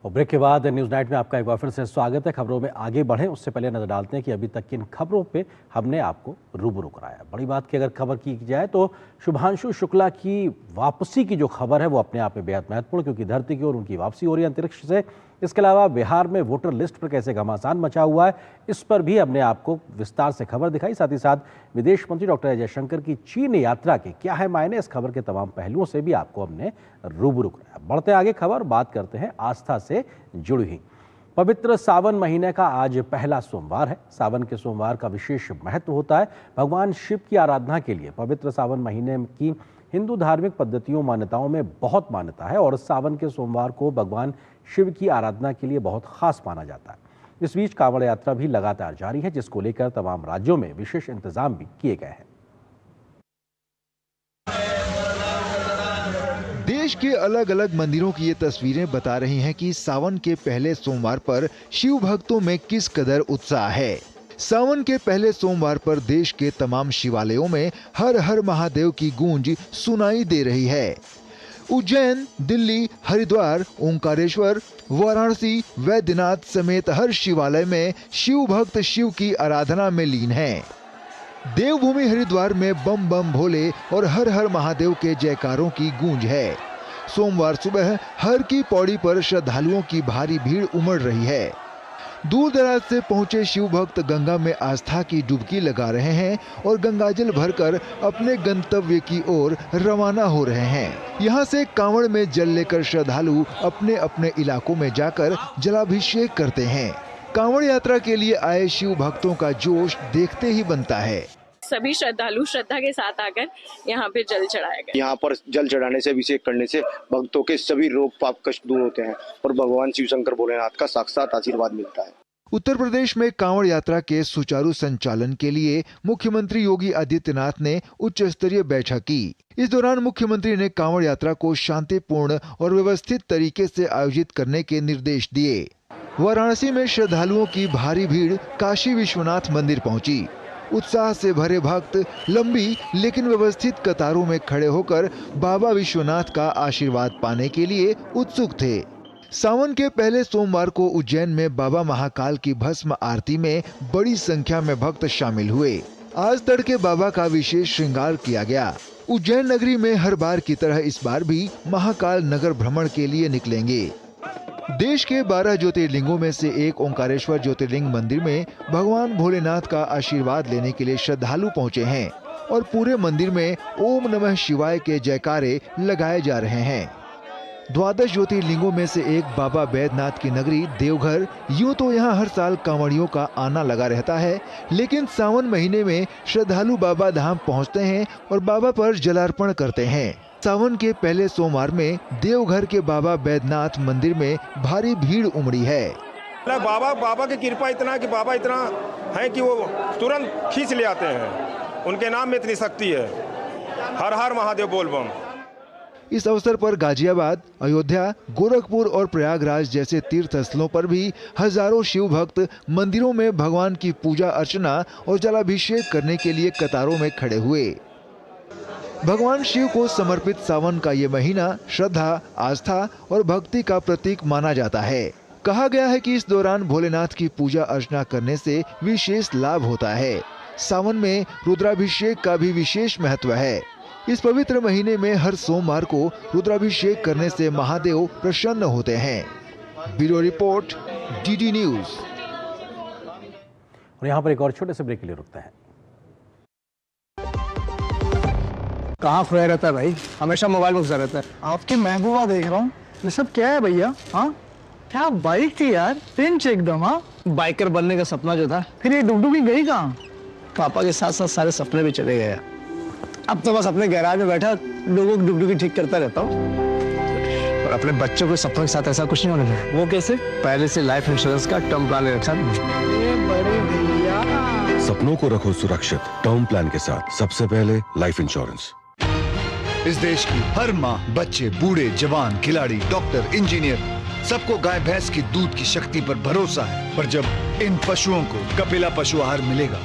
और break के बाद news night में आपका एक बार फिर से स्वागत है। खबरों में आगे बढ़ें उससे पहले नजर डालते हैं कि अभी तक किन खबरों पे हमने आपको रूबरू कराया। बड़ी बात की अगर खबर की जाए तो शुभांशु शुक्ला की वापसी की जो खबर है वो अपने आप में बेहद महत्वपूर्ण, क्योंकि धरती की ओर उनकी वापसी हो रही है अंतरिक्ष से। इसके अलावा बिहार में वोटर लिस्ट पर कैसे घमासान मचा हुआ है, इस पर भी हमने आपको विस्तार से खबर दिखाई। साथ ही साथ विदेश मंत्री डॉक्टर एस जयशंकर की चीन यात्रा के क्या है मायने, इस खबर के तमाम पहलुओं से भी आपको हमने रूबरू कराया। बढ़ते आगे खबर, बात करते हैं आस्था से जुड़ी हुई। पवित्र सावन महीने का आज पहला सोमवार है। सावन के सोमवार का विशेष महत्व होता है। भगवान शिव की आराधना के लिए पवित्र सावन महीने की हिंदू धार्मिक पद्धतियों मान्यताओं में बहुत मान्यता है और सावन के सोमवार को भगवान शिव की आराधना के लिए बहुत खास माना जाता है। इस बीच कांवड़ यात्रा भी लगातार जारी है, जिसको लेकर तमाम राज्यों में विशेष इंतजाम भी किए गए हैं। देश के अलग अलग मंदिरों की ये तस्वीरें बता रही हैं कि सावन के पहले सोमवार पर शिव भक्तों में किस कदर उत्साह है। सावन के पहले सोमवार पर देश के तमाम शिवालयों में हर हर महादेव की गूंज सुनाई दे रही है। उज्जैन, दिल्ली, हरिद्वार, ओंकारेश्वर, वाराणसी, वैद्यनाथ समेत हर शिवालय में शिव भक्त शिव की आराधना में लीन हैं। देवभूमि हरिद्वार में बम बम भोले और हर हर महादेव के जयकारों की गूंज है। सोमवार सुबह हर की पौड़ी पर श्रद्धालुओं की भारी भीड़ उमड़ रही है। दूर दराज से पहुंचे शिव भक्त गंगा में आस्था की डुबकी लगा रहे हैं और गंगाजल भरकर अपने गंतव्य की ओर रवाना हो रहे हैं। यहां से कांवड़ में जल लेकर श्रद्धालु अपने अपने इलाकों में जाकर जलाभिषेक करते हैं। कांवड़ यात्रा के लिए आए शिव भक्तों का जोश देखते ही बनता है। सभी श्रद्धालु श्रद्धा के साथ आकर यहाँ पे जल चढ़ाया गया। यहाँ पर जल चढ़ाने से, अभिषेक करने से भक्तों के सभी रोग पाप कष्ट दूर होते हैं और भगवान शिव शंकर भोलेनाथ का साक्षात आशीर्वाद मिलता है। उत्तर प्रदेश में कांवड़ यात्रा के सुचारू संचालन के लिए मुख्यमंत्री योगी आदित्यनाथ ने उच्च स्तरीय बैठक की। इस दौरान मुख्यमंत्री ने कांवड़ यात्रा को शांतिपूर्ण और व्यवस्थित तरीके से आयोजित करने के निर्देश दिए। वाराणसी में श्रद्धालुओं की भारी भीड़ काशी विश्वनाथ मंदिर पहुंची। उत्साह से भरे भक्त लंबी लेकिन व्यवस्थित कतारों में खड़े होकर बाबा विश्वनाथ का आशीर्वाद पाने के लिए उत्सुक थे। सावन के पहले सोमवार को उज्जैन में बाबा महाकाल की भस्म आरती में बड़ी संख्या में भक्त शामिल हुए। आज तड़के बाबा का विशेष श्रृंगार किया गया। उज्जैन नगरी में हर बार की तरह इस बार भी महाकाल नगर भ्रमण के लिए निकलेंगे। देश के 12 ज्योतिर्लिंगों में से एक ओंकारेश्वर ज्योतिर्लिंग मंदिर में भगवान भोलेनाथ का आशीर्वाद लेने के लिए श्रद्धालु पहुंचे हैं और पूरे मंदिर में ओम नमः शिवाय के जयकारे लगाए जा रहे हैं। 12 ज्योतिर्लिंगों में से एक बाबा बैद्यनाथ की नगरी देवघर, यूं तो यहाँ हर साल कांवड़ियों का आना लगा रहता है, लेकिन सावन महीने में श्रद्धालु बाबा धाम पहुँचते हैं और बाबा पर जलार्पण करते हैं। सावन के पहले सोमवार में देवघर के बाबा बैद्यनाथ मंदिर में भारी भीड़ उमड़ी है। बाबा की कृपा इतना कि बाबा इतना है कि वो तुरंत खींच ले आते हैं। उनके नाम में इतनी शक्ति है। हर हर महादेव बोल बम। इस अवसर पर गाजियाबाद, अयोध्या, गोरखपुर और प्रयागराज जैसे तीर्थ स्थलों पर भी हजारों शिव भक्त मंदिरों में भगवान की पूजा अर्चना और जलाभिषेक करने के लिए कतारों में खड़े हुए। भगवान शिव को समर्पित सावन का ये महीना श्रद्धा, आस्था और भक्ति का प्रतीक माना जाता है। कहा गया है कि इस दौरान भोलेनाथ की पूजा अर्चना करने से विशेष लाभ होता है। सावन में रुद्राभिषेक का भी विशेष महत्व है। इस पवित्र महीने में हर सोमवार को रुद्राभिषेक करने से महादेव प्रसन्न होते हैं। Bureau report, DD news. और यहाँ पर एक और छोटे से ब्रेक के लिए रुकते हैं। कहाँ खोया रहता है भाई? हमेशा मोबाइल में घुसा रहता है। आपकी महबूबा देख रहा हूँ। ये सब क्या है भैया? हाँ, क्या बाइक थी यार, पिंच एकदम। हाँ, बाइकर बनने का सपना जो था, फिर ये डुगडुगी गई कहाँ? पापा के साथ साथ सारे सपने भी चले गए। अब तो बस अपने गैराज में बैठा लोगों की डुगडुगी ठीक करता रहता हूँ। और अपने बच्चों के सपनों के साथ ऐसा कुछ नहीं होने देना। वो कैसे? पहले से लाइफ इंश्योरेंस का टर्म प्लान ले रखा। बड़े भैया, सपनों को रखो सुरक्षित टर्म प्लान के साथ। सबसे पहले लाइफ इंश्योरेंस। इस देश की हर माँ, बच्चे, बूढ़े, जवान, खिलाड़ी, डॉक्टर, इंजीनियर, सबको गाय भैंस की दूध की शक्ति पर भरोसा है। पर जब इन पशुओं को कपिला पशु आहार मिलेगा,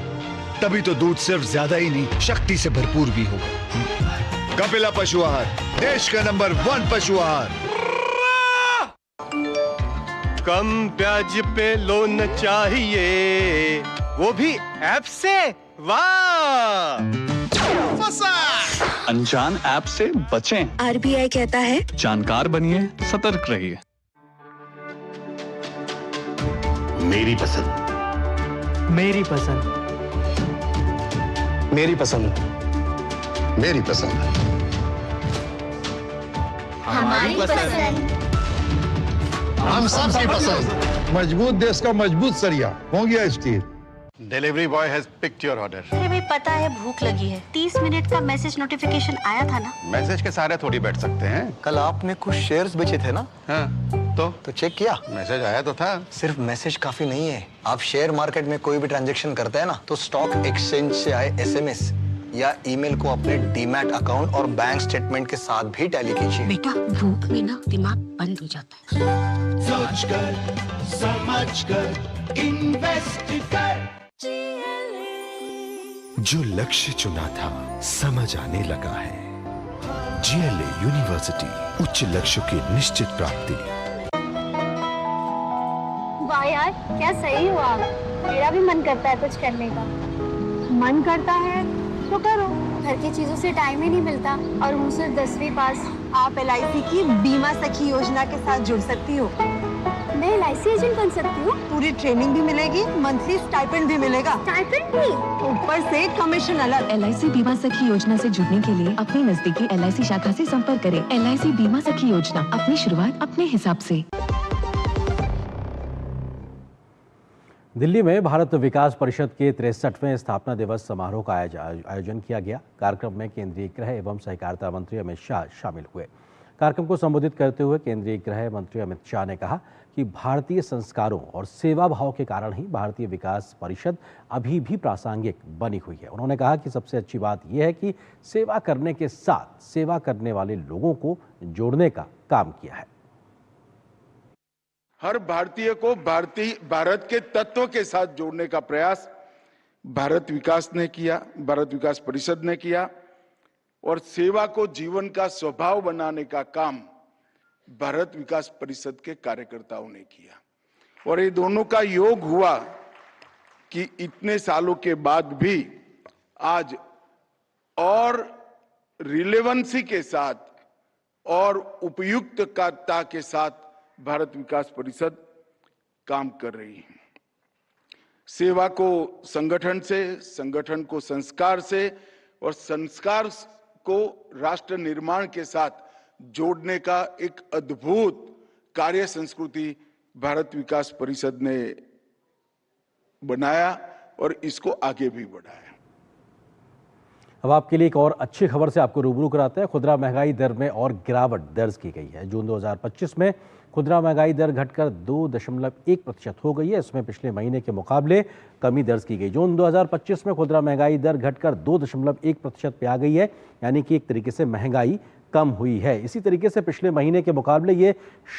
तभी तो दूध सिर्फ ज्यादा ही नहीं, शक्ति से भरपूर भी होगा। कपिला पशु आहार, देश का नंबर 1 पशु आहार। कम ब्याज पे लोन चाहिए, वो भी ऐप से। वाह, अनजान ऐप से बचें। आरबीआई कहता है जानकार बनिए, सतर्क रहिए। मेरी पसंद। मेरी पसंद। मेरी पसंद। मेरी पसंद। हमारी पसंद। हम सबकी पसंद। मजबूत देश का मजबूत सरिया हो गया steel. Delivery boy has picked your order. अरे भाई पता है भूख लगी है। 30 मिनट का मैसेज नोटिफिकेशन आया था ना। मैसेज के सारे थोड़ी बैठ सकते हैं। कल आपने कुछ शेयर्स बेचे थे ना? हाँ, तो चेक किया? मैसेज आया तो था। सिर्फ मैसेज काफी नहीं है। आप शेयर मार्केट में कोई भी ट्रांजैक्शन करते हैं ना, तो स्टॉक एक्सचेंज से आए एसएमएस या ईमेल को अपने डीमैट अकाउंट और बैंक स्टेटमेंट के साथ भी टैली कीजिए। बेटा भूख में ना दिमाग बंद हो जाता है। सोच कर, समझ कर, इन्वेस्ट कर। जो लक्ष्य चुना था समझ आने लगा है। GLA यूनिवर्सिटी, उच्च लक्ष्य की निश्चित प्राप्ति। वाह यार, क्या सही हुआ आप। मेरा भी मन करता है कुछ करने का। मन करता है तो करो। घर की चीजों से टाइम ही नहीं मिलता और हूँ सिर्फ 10वीं पास। आप LIC की बीमा सखी योजना के साथ जुड़ सकती हो। मैं LIC एजेंट बन सकती हूँ? पूरी ट्रेनिंग भी मिलेगी, मंथली स्टाइपेंड भी मिलेगा। स्टाइपेंड भी? ऊपर से कमीशन अलग। LIC बीमा सखी योजना से जुड़ने के लिए अपनी नजदीकी LIC शाखा से संपर्क करें। LIC बीमा सखी योजना, अपनी शुरुआत अपने हिसाब से। दिल्ली में भारत विकास परिषद के 63वें स्थापना दिवस समारोह का आयोजन किया गया। कार्यक्रम में केंद्रीय गृह एवं सहकारिता मंत्री अमित शाह शामिल हुए। कार्यक्रम को संबोधित करते हुए केंद्रीय गृह मंत्री अमित शाह ने कहा कि भारतीय संस्कारों और सेवा भाव के कारण ही भारतीय विकास परिषद अभी भी प्रासंगिक बनी हुई है। उन्होंने कहा कि सबसे अच्छी बात यह है कि सेवा करने के साथ सेवा करने वाले लोगों को जोड़ने का काम किया है। हर भारतीय को भारत के तत्व के साथ जोड़ने का प्रयास भारत विकास ने किया, भारत विकास परिषद ने किया और सेवा को जीवन का स्वभाव बनाने का काम भारत विकास परिषद के कार्यकर्ताओं ने किया। और ये दोनों का योग हुआ कि इतने सालों के बाद भी आज और रिलेवेंसी के साथ और उपयुक्तता के साथ भारत विकास परिषद काम कर रही है। सेवा को संगठन से, संगठन को संस्कार से और संस्कार को राष्ट्र निर्माण के साथ जोड़ने का एक अद्भुत कार्य संस्कृति भारत विकास परिषद ने बनाया और इसको आगे भी बढ़ाया। अब आपके लिए एक और अच्छी खबर से आपको रूबरू कराते हैं। खुदरा महंगाई दर में और गिरावट दर्ज की गई है। जून 2025 में खुदरा महंगाई दर घटकर 2.1% हो गई है। इसमें पिछले महीने के मुकाबले कमी दर्ज की गई। जून 2025 में खुदरा महंगाई दर घटकर 2.1% पे आ गई है, यानी कि एक तरीके से महंगाई कम हुई है। इसी तरीके से पिछले महीने के मुकाबले ये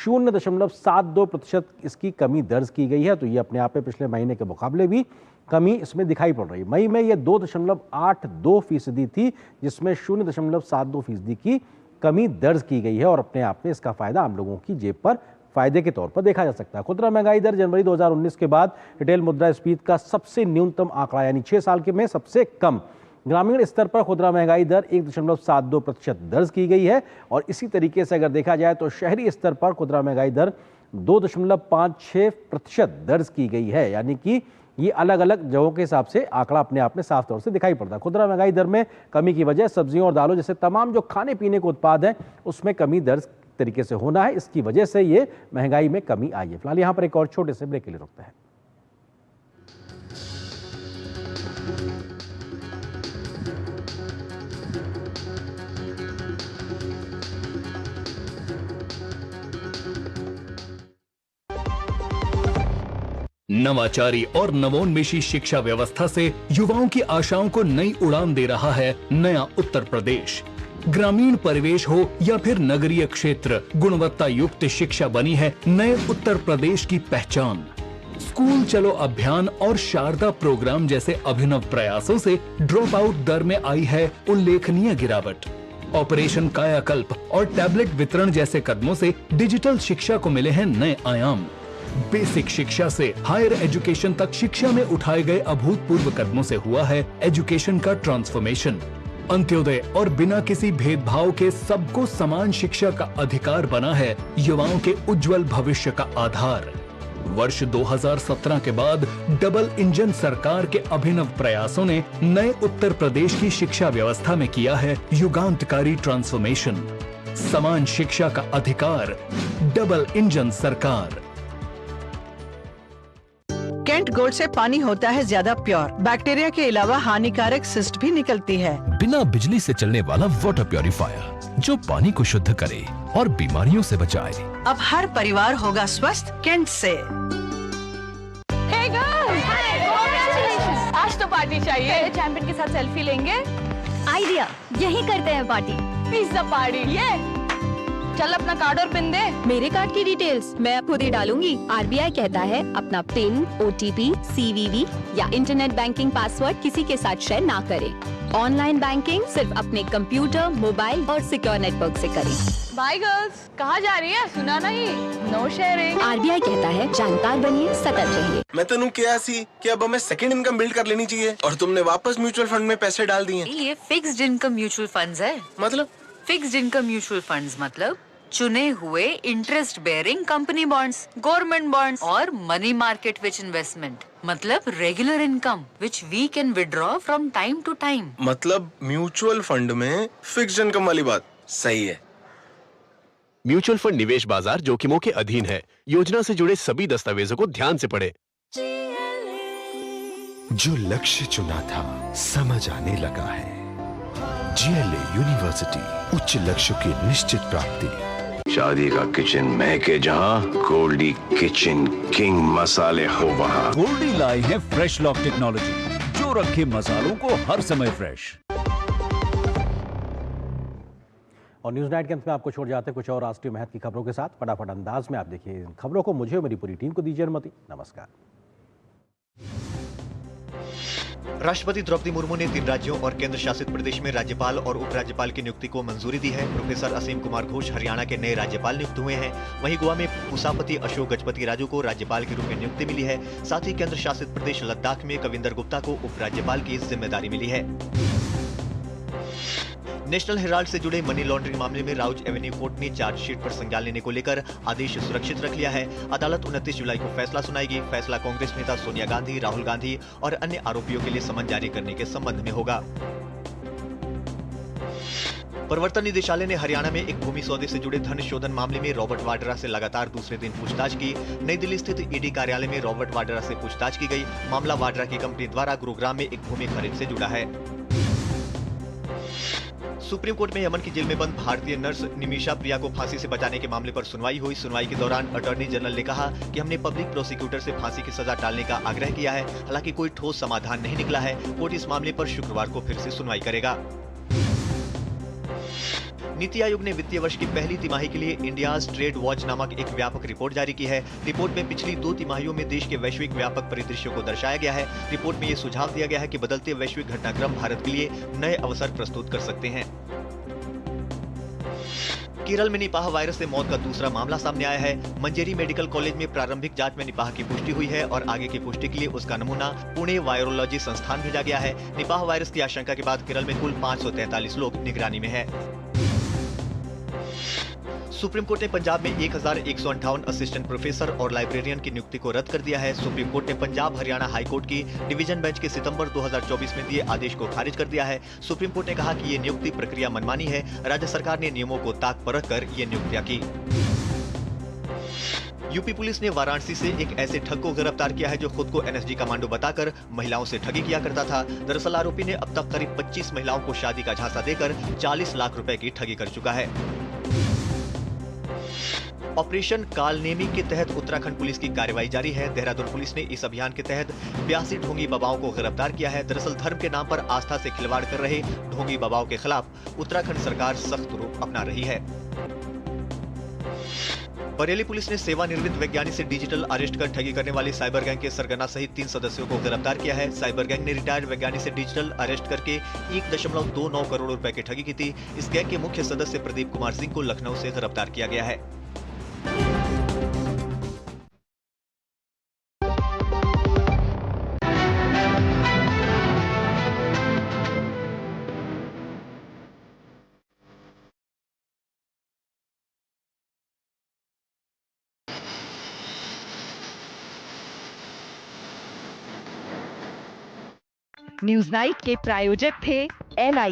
0.72% इसकी कमी दर्ज की गई है। तो ये अपने आप में पिछले महीने के मुकाबले भी कमी इसमें दिखाई पड़ रही है। मई में ये 2.82% थी, जिसमें 0.72% की कमी दर्ज की गई है और अपने आप में इसका फायदा आम लोगों की जेब पर फायदे के तौर पर देखा जा सकता है। खुदरा महंगाई दर जनवरी 2019 के बाद रिटेल मुद्रास्फीति का सबसे न्यूनतम आंकड़ा, यानी 6 साल के में सबसे कम। ग्रामीण स्तर पर खुदरा महंगाई दर 1.72% दर्ज की गई है और इसी तरीके से अगर देखा जाए तो शहरी स्तर पर खुदरा महंगाई दर 2.56% दर्ज की गई है, यानी कि ये अलग अलग जगहों के हिसाब से आंकड़ा अपने आप में साफ तौर से दिखाई पड़ता है। खुदरा महंगाई दर में कमी की वजह सब्जियों और दालों जैसे तमाम जो खाने पीने के उत्पाद हैं उसमें कमी दर्ज तरीके से होना है। इसकी वजह से ये महंगाई में कमी आई है। फिलहाल यहाँ पर एक और छोटे से ब्रेक के लिए रुकते हैं। नवाचारी और नवोन्मेषी शिक्षा व्यवस्था से युवाओं की आशाओं को नई उड़ान दे रहा है नया उत्तर प्रदेश। ग्रामीण परिवेश हो या फिर नगरीय क्षेत्र, गुणवत्ता युक्त शिक्षा बनी है नए उत्तर प्रदेश की पहचान। स्कूल चलो अभियान और शारदा प्रोग्राम जैसे अभिनव प्रयासों से ड्रॉप आउट दर में आई है उल्लेखनीय गिरावट। ऑपरेशन कायाकल्प और टैबलेट वितरण जैसे कदमों से डिजिटल शिक्षा को मिले हैं नए आयाम। बेसिक शिक्षा से हायर एजुकेशन तक शिक्षा में उठाए गए अभूतपूर्व कदमों से हुआ है एजुकेशन का ट्रांसफॉर्मेशन। अंत्योदय और बिना किसी भेदभाव के सबको समान शिक्षा का अधिकार बना है युवाओं के उज्जवल भविष्य का आधार। वर्ष 2017 के बाद डबल इंजन सरकार के अभिनव प्रयासों ने नए उत्तर प्रदेश की शिक्षा व्यवस्था में किया है युगांतकारी ट्रांसफॉर्मेशन। समान शिक्षा का अधिकार, डबल इंजन सरकार। कैंट गोल्ड से पानी होता है ज्यादा प्योर। बैक्टीरिया के अलावा हानिकारक सिस्ट भी निकलती है। बिना बिजली से चलने वाला वाटर प्योरीफायर जो पानी को शुद्ध करे और बीमारियों से बचाए। अब हर परिवार होगा स्वस्थ कैंट से। आज तो पार्टी चाहिए। चैंपियन के साथ सेल्फी लेंगे। आइडिया, यही करते हैं पार्टी। Pizza party. ये चल अपना कार्ड और पिन दे। मेरे कार्ड की डिटेल्स मैं खुद ही डालूंगी। आरबीआई कहता है अपना पिन, ओटीपी, सीवीवी या इंटरनेट बैंकिंग पासवर्ड किसी के साथ शेयर ना करें। ऑनलाइन बैंकिंग सिर्फ अपने कंप्यूटर, मोबाइल और सिक्योर नेटवर्क से करें। बाय गर्ल्स, कहाँ जा रही है? सुना नहीं, नो शेयरिंग। आरबीआई कहता है जानकार बनिए, सतर्क रहिए। मैं तेनू क्या सी कि अब हमें सेकंड इनकम बिल्ड कर लेनी चाहिए और तुमने वापस म्यूचुअल फंड में पैसे डाल दिए। ये फिक्स्ड इनकम म्यूचुअल फंड्स है। मतलब फिक्स्ड इनकम म्यूचुअल फंड्स मतलब चुने हुए interest bearing company bonds, government bonds और मनी मार्केट विच इन्वेस्टमेंट मतलब regular income which we can withdraw from time to time. मतलब म्यूचुअल फंड में फिक्स्ड इनकम वाली बात सही है। म्यूचुअल फंड निवेश बाजार जोखिमों के अधीन है। योजना से जुड़े सभी दस्तावेजों को ध्यान से पढ़ें। जो लक्ष्य चुना था समझ आने लगा है। जीएलए यूनिवर्सिटी, उच्च लक्ष्य की निश्चित प्राप्ति। शादी का किचन महके जहां, गोल्डी किचन किंग मसाले हो वहां। गोल्डी लाई है फ्रेश लॉक टेक्नोलॉजी जो रखे मसालों को हर समय फ्रेश। और न्यूज़ नाइट के अंत में आपको छोड़ जाते हैं कुछ और राष्ट्रीय महत्व की खबरों के साथ। फटाफट अंदाज में आप देखिए इन खबरों को। मुझे और मेरी पूरी टीम को दीजिए अनुमति। नमस्कार। राष्ट्रपति द्रौपदी मुर्मू ने 3 राज्यों और केंद्र शासित प्रदेश में राज्यपाल और उपराज्यपाल की नियुक्ति को मंजूरी दी है। प्रोफेसर असीम कुमार घोष हरियाणा के नए राज्यपाल नियुक्त हुए हैं। वहीं गोवा में कुसापति अशोक गजपति राजू को राज्यपाल के रूप में नियुक्ति मिली है। साथ ही केंद्र शासित प्रदेश लद्दाख में कविंदर गुप्ता को उपराज्यपाल की जिम्मेदारी मिली है। नेशनल हेराल्ड से जुड़े मनी लॉन्ड्रिंग मामले में राउज एवेन्यू कोर्ट ने चार्जशीट पर संज्ञान लेने को लेकर आदेश सुरक्षित रख लिया है। अदालत 29 जुलाई को फैसला सुनाएगी। फैसला कांग्रेस नेता सोनिया गांधी, राहुल गांधी और अन्य आरोपियों के लिए समन जारी करने के संबंध में होगा। प्रवर्तन निदेशालय ने हरियाणा में एक भूमि सौदे से जुड़े धन शोधन मामले में रॉबर्ट वाड्रा से लगातार दूसरे दिन पूछताछ की। नई दिल्ली स्थित ईडी कार्यालय में रॉबर्ट वाड्रा से पूछताछ की गई। मामला वाड्रा की कंपनी द्वारा गुरुग्राम में एक भूमि खरीद से जुड़ा है। सुप्रीम कोर्ट में यमन की जेल में बंद भारतीय नर्स निमिषा प्रिया को फांसी से बचाने के मामले पर सुनवाई हुई। सुनवाई के दौरान अटॉर्नी जनरल ने कहा कि हमने पब्लिक प्रोसिक्यूटर से फांसी की सजा टालने का आग्रह किया है। हालांकि कोई ठोस समाधान नहीं निकला है। कोर्ट इस मामले पर शुक्रवार को फिर से सुनवाई करेगा। नीति आयोग ने वित्तीय वर्ष की पहली तिमाही के लिए इंडियाज ट्रेड वॉच नामक एक व्यापक रिपोर्ट जारी की है। रिपोर्ट में पिछली 2 तिमाहियों में देश के वैश्विक व्यापक परिदृश्यों को दर्शाया गया है। रिपोर्ट में ये सुझाव दिया गया है कि बदलते वैश्विक घटनाक्रम भारत के लिए नए अवसर प्रस्तुत कर सकते हैं। केरल में निपाह वायरस से मौत का दूसरा मामला सामने आया है। मंजेरी मेडिकल कॉलेज में प्रारंभिक जांच में निपाह की पुष्टि हुई है और आगे की पुष्टि के लिए उसका नमूना पुणे वायरोलॉजी संस्थान भेजा गया है। निपाह वायरस की आशंका के बाद केरल में कुल 543 लोग निगरानी में है। सुप्रीम कोर्ट ने पंजाब में 1158 असिस्टेंट प्रोफेसर और लाइब्रेरियन की नियुक्ति को रद्द कर दिया है। सुप्रीम कोर्ट ने पंजाब हरियाणा हाई कोर्ट की डिवीजन बेंच के सितंबर 2024 में दिए आदेश को खारिज कर दिया है। सुप्रीम कोर्ट ने कहा कि ये नियुक्ति प्रक्रिया मनमानी है। राज्य सरकार ने नियमों को ताक पर रखकर ये नियुक्तियां की। यूपी पुलिस ने वाराणसी से एक ऐसे ठग को गिरफ्तार किया है जो खुद को एनएसजी कमांडो बताकर महिलाओं से ठगी किया करता था। दरअसल आरोपी ने अब तक करीब 25 महिलाओं को शादी का झांसा देकर 40 लाख रुपए की ठगी कर चुका है। ऑपरेशन कालनेमी के तहत उत्तराखंड पुलिस की कार्रवाई जारी है। देहरादून पुलिस ने इस अभियान के तहत 82 ढोंगी बाबाओं को गिरफ्तार किया है। दरअसल धर्म के नाम पर आस्था से खिलवाड़ कर रहे ढोंगी बाबाओं के खिलाफ उत्तराखंड सरकार सख्त रूख अपना रही है। बरेली पुलिस ने सेवानिवृत्त वैज्ञानिक से डिजिटल अरेस्ट कर ठगी करने वाली साइबर गैंग के सरगना सहित 3 सदस्यों को गिरफ्तार किया है। साइबर गैंग ने रिटायर्ड वैज्ञानिक से डिजिटल अरेस्ट करके 1.29 करोड़ रुपए की ठगी की थी। इस गैंग के मुख्य सदस्य प्रदीप कुमार सिंह को लखनऊ से गिरफ्तार किया गया है। न्यूज नाइट के प्रायोजक थे LIC।